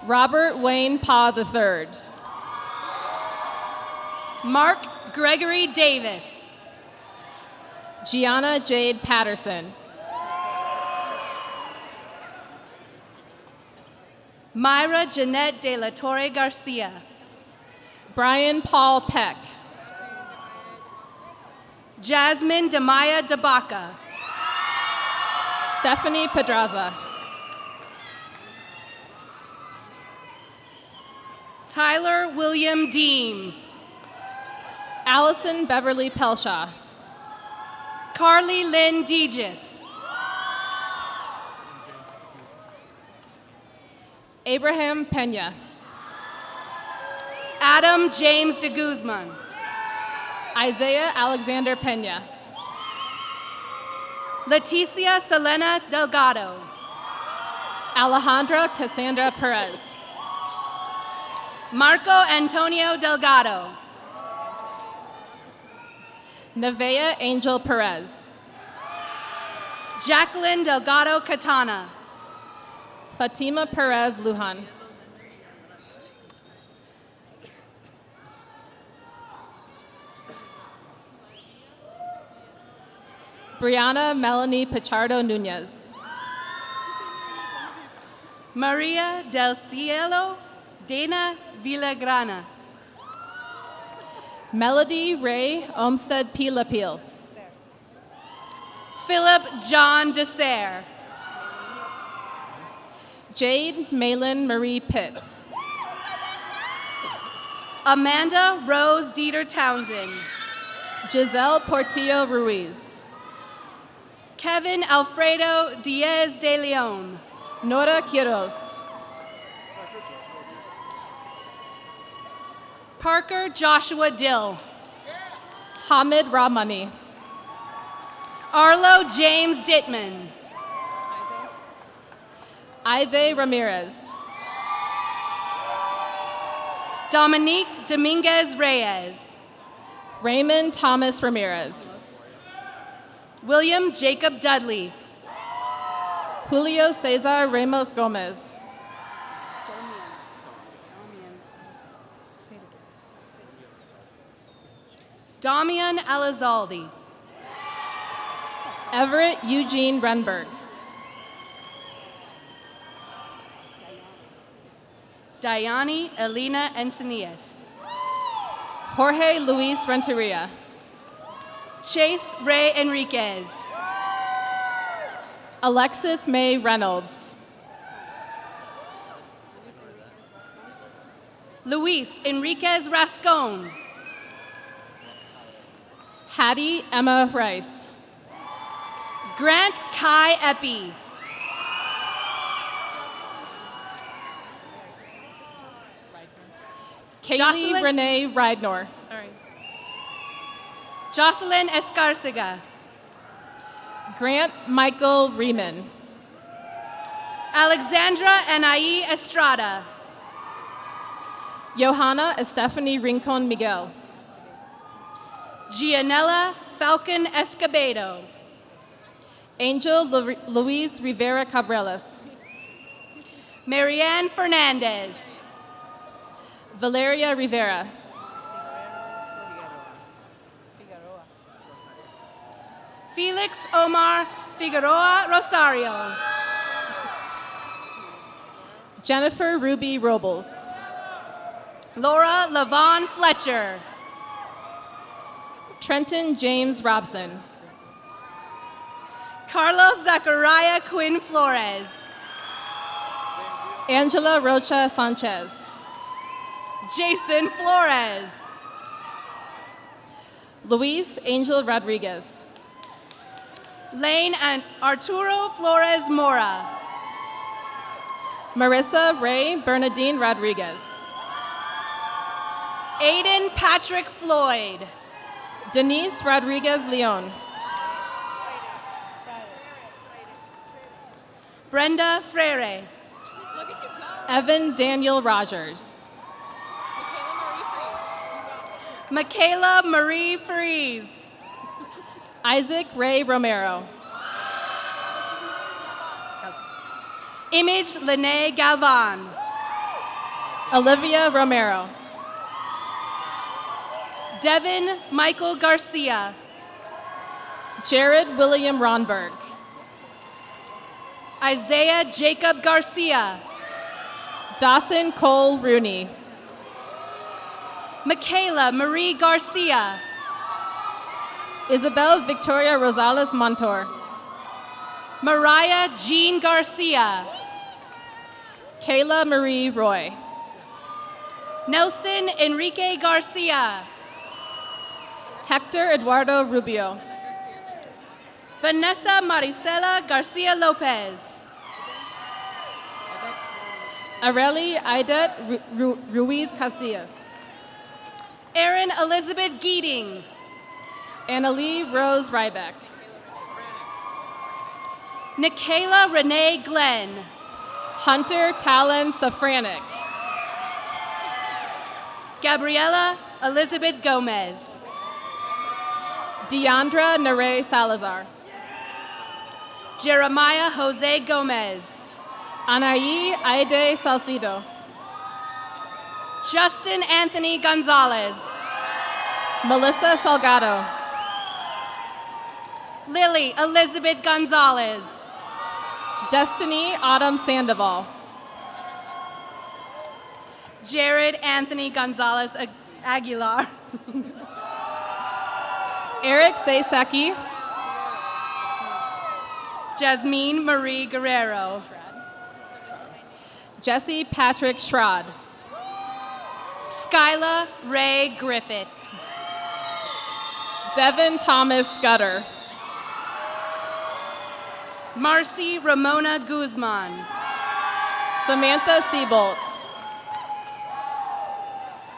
Robert Wayne Pa III. Mark Gregory Davis. Gianna Jade Patterson. Myra Jeanette De La Torre Garcia. Brian Paul Peck. Jasmine Demaya Debaca. Stephanie Pedraza. Tyler William Deems. Allison Beverly Pelshaw. Carly Lynn Degis. Abraham Pena. Adam James de Guzman. Isaiah Alexander Pena. Leticia Selena Delgado. Alejandra Cassandra Perez. Marco Antonio Delgado. Nevea Angel Perez. Jacqueline Delgado Katana. Fatima Perez Lujan. Brianna Melanie Pichardo Nunez. Maria del Cielo Dana Villagrana. Melody Ray Olmsted Pilapil. Philip John Desser. Jade Malin Marie Pitts. Amanda Rose Dieter Townsend. Giselle Portillo Ruiz. Kevin Alfredo Diaz de Leon. Nora Quiros. Parker Joshua Dill. Hamid Rahmani. Arlo James Dittman. Ive Ramirez. Dominique Dominguez Reyes. Raymond Thomas Ramirez. William Jacob Dudley. Julio Cesar Ramos Gomez. Damian Elizalde. Everett Eugene Renberg. Diane Elena Encinias. Jorge Luis Renteria. Chase Ray Enriquez. Alexis May Reynolds. Luis Enriquez Rascon. Hattie Emma Rice. Grant Kai Epi. Kaylee Renee Ridnor. Jocelyn Escarcega. Grant Michael Riemann. Alexandra Anaí Estrada. Johanna Estefany Rincon Miguel. Gianella Falcon Escobedo. Angel Luis Rivera Cabrelas. Marianne Fernandez. Valeria Rivera. Felix Omar Figueroa Rosario. Jennifer Ruby Robles. Laura Lavon Fletcher. Trenton James Robson. Carlos Zachariah Quinn Flores. Angela Rocha Sanchez. Jason Flores. Luis Angel Rodriguez. Lane and Arturo Flores Mora. Marissa Ray Bernadine Rodriguez. Aiden Patrick Floyd. Denise Rodriguez Leon. Brenda Frere. Evan Daniel Rogers. Michaela Marie Fries. Isaac Ray Romero. Image Lene Galvan. Olivia Romero. Devin Michael Garcia. Jared William Ronberg. Isaiah Jacob Garcia. Dawson Cole Rooney. Michaela Marie Garcia. Isabel Victoria Rosales Montour. Mariah Jean Garcia. Kayla Marie Roy. Nelson Enrique Garcia. Hector Eduardo Rubio. Vanessa Maricela Garcia Lopez. Areli Idet Ruiz Casillas. Erin Elizabeth Geeding. Annalie Rose Ryback. Nikayla Renee Glenn. Hunter Talon Safranik. Gabriela Elizabeth Gomez. Deandra Nere Salazar. Jeremiah Jose Gomez. Anaí Aide Salcido. Justin Anthony Gonzalez. Melissa Salgado. Lily Elizabeth Gonzalez. Destiny Autumn Sandoval. Jared Anthony Gonzalez Aguilar. Eric Seiseki. Jasmine Marie Guerrero. Jesse Patrick Schrod. Skyla Ray Griffith. Devin Thomas Scudder. Marcy Ramona Guzman. Samantha Siebold.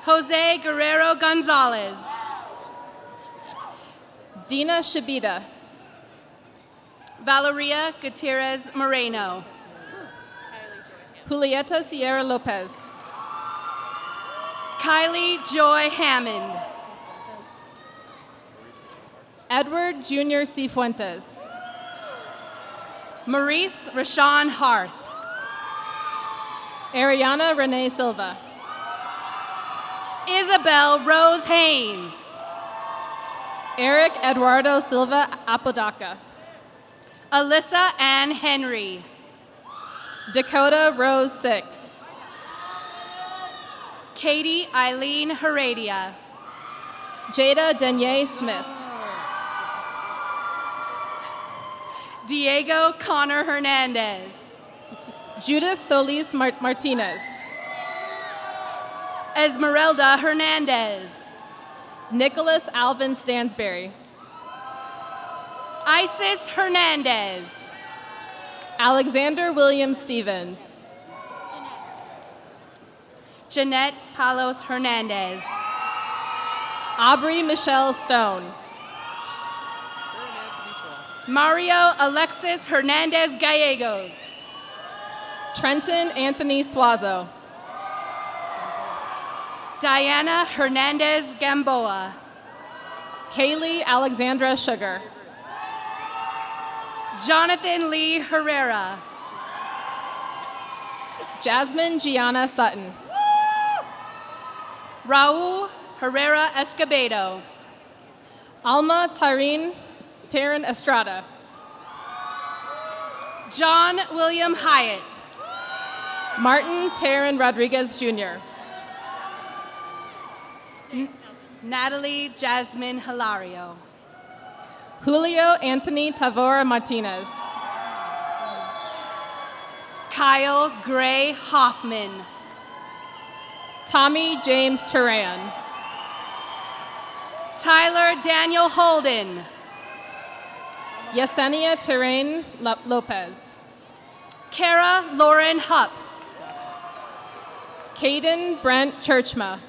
Jose Guerrero Gonzalez. Dina Shabita. Valeria Gutierrez Moreno. Julieta Sierra Lopez. Kylie Joy Hammond. Edward Jr. Cifuentes. Maurice Rashawn Harth. Ariana Renee Silva. Isabel Rose Haynes. Eric Eduardo Silva Apodaca. Alyssa Ann Henry. Dakota Rose Six. Katie Eileen Heredia. Jada Denier Smith. Diego Connor Hernandez. Judith Solis Martinez. Esmeralda Hernandez. Nicholas Alvin Stansberry. Isis Hernandez. Alexander William Stevens. Jeanette Palos Hernandez. Aubrey Michelle Stone. Mario Alexis Hernandez Gallegos. Trenton Anthony Suazo. Diana Hernandez Gamboa. Kaylee Alexandra Sugar. Jonathan Lee Herrera. Jasmine Gianna Sutton. Raul Herrera Escobedo. Alma Taryn Estrada. John William Hyatt. Martin Taryn Rodriguez Jr. Natalie Jasmine Hilario. Julio Anthony Tavora Martinez. Kyle Gray Hoffman. Tommy James Turan. Tyler Daniel Holden. Yesenia Terrain Lopez. Kara Lauren Hups. Caden Brent Churchma.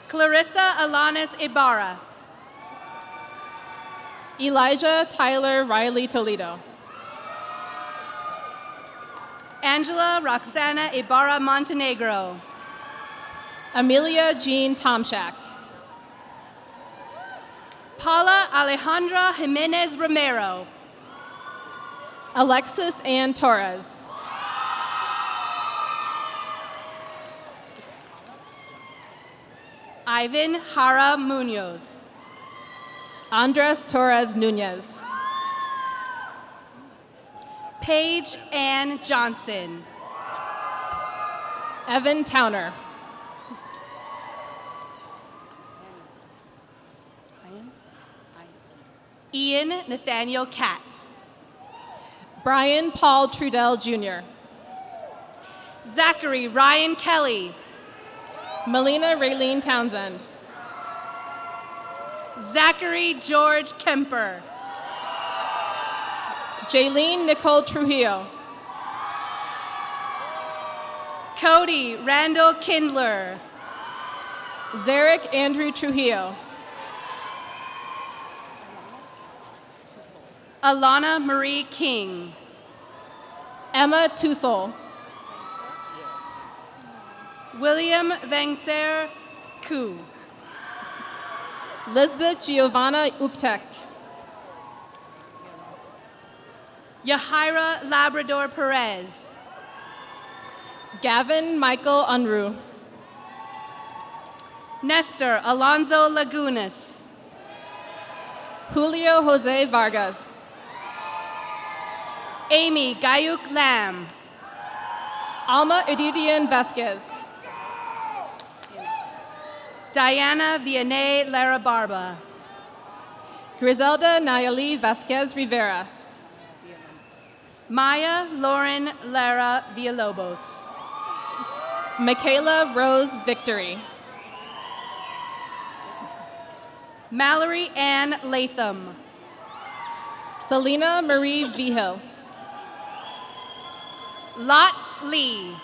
Clarissa Alanis Ibarra. Elijah Tyler Riley Toledo. Angela Roxana Ibarra Montenegro. Amelia Jean Tomshak. Paula Alejandra Jimenez Romero. Alexis Ann Torres. Ivan Jara Munoz. Andres Torres Nunez. Paige Ann Johnson. Evan Towner. Ian Nathaniel Katz. Brian Paul Trudell Jr. Zachary Ryan Kelly. Melina Raylene Townsend. Zachary George Kemper. Jaylene Nicole Trujillo. Cody Randall Kindler. Zarek Andrew Trujillo. Alana Marie King. Emma Tussel. William Vangser Koo. Lisbeth Giovanna Uktek. Yahira Labrador Perez. Gavin Michael Unruh. Nestor Alonzo Lagunas. Julio Jose Vargas. Amy Gayuk Lam. Alma Iridian Vasquez. Diana Vianney Lara Barba. Griselda Nayeli Vasquez Rivera. Maya Lauren Lara Villalobos. Michaela Rose Victory. Mallory Ann Latham. Selena Marie Vigil. Lot Lee.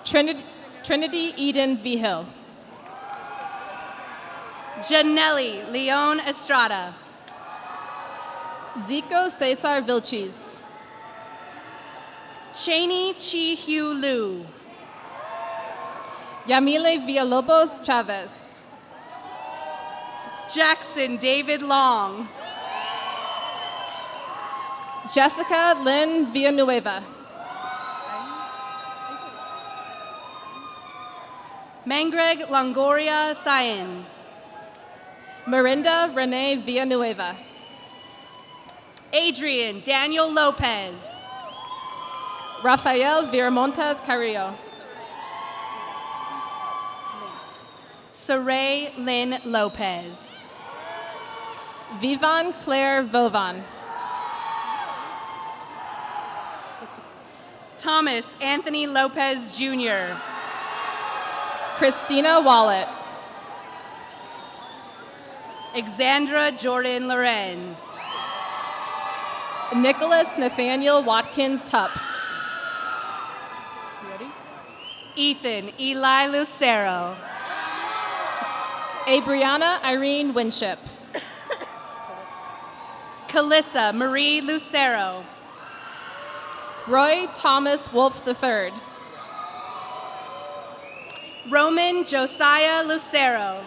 Trinity Eden Vigil. Janelli Leon Estrada. Zico Cesar Vilches. Cheney Chi Hu Lu. Yamile Villalobos Chavez. Jackson David Long. Jessica Lynn Villanueva. Mangreg Longoria Sáenz. Mirinda Renee Villanueva. Adrian Daniel Lopez. Rafael Viramontes Carrillo. Saray Lynn Lopez. Vivan Claire Vovan. Thomas Anthony Lopez Jr. Christina Wallet. Alexandra Jordan Lorenz. Nicholas Nathaniel Watkins Tups. Ethan Eli Lucero. Abriana Irene Winship. Calissa Marie Lucero. Roy Thomas Wolf III. Roman Josiah Lucero.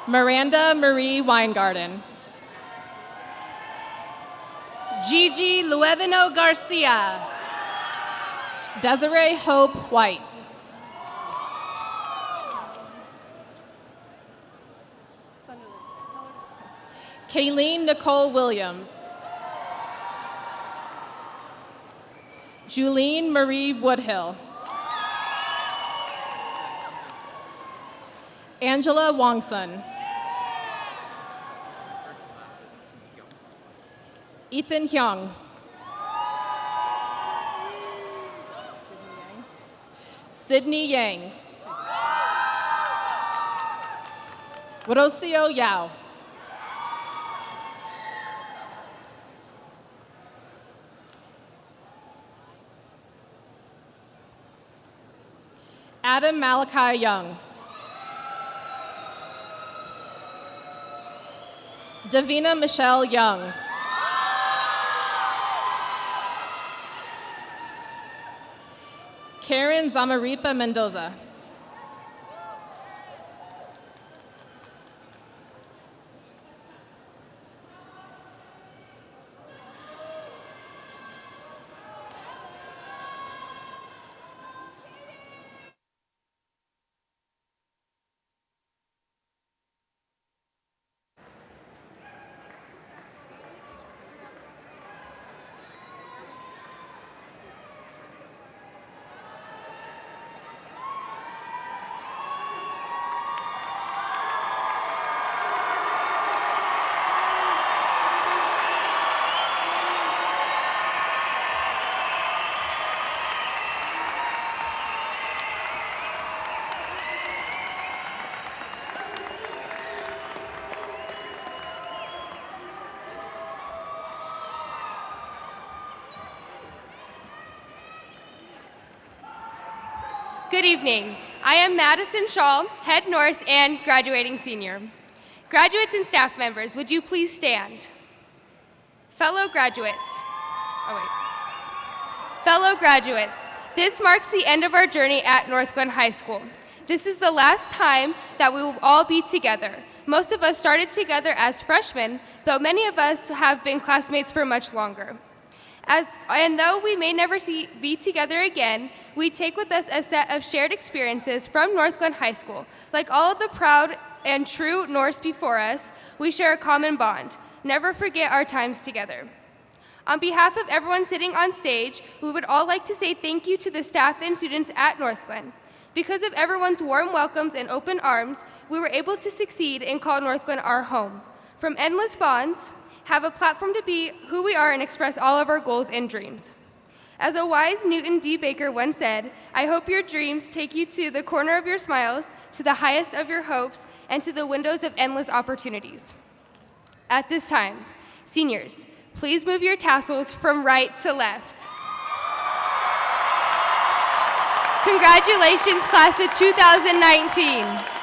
Miranda Marie Weingarten. Gigi Luevino Garcia. Desiree Hope White. Kayleen Nicole Williams. Julene Marie Woodhill. Angela Wongson. Ethan Hyung. Sydney Yang. Rocio Yao. Adam Malachi Young. Davina Michelle Young. Karen Zamaripa Mendoza. Good evening. I am Madison Shaw, head nurse and graduating senior. Graduates and staff members, would you please stand? Fellow graduates, this marks the end of our journey at Northglenn High School. This is the last time that we will all be together. Most of us started together as freshmen, though many of us have been classmates for much longer. And though we may never be together again, we take with us a set of shared experiences from Northglenn High School. Like all of the proud and true Norse before us, we share a common bond. Never forget our times together. On behalf of everyone sitting on stage, we would all like to say thank you to the staff and students at Northglenn. Because of everyone's warm welcomes and open arms, we were able to succeed and call Northglenn our home. From endless bonds, have a platform to be who we are and express all of our goals and dreams. As a wise Newton D. Baker once said, I hope your dreams take you to the corner of your smiles, to the highest of your hopes, and to the windows of endless opportunities. At this time, seniors, please move your tassels from right to left. Congratulations, class of 2019.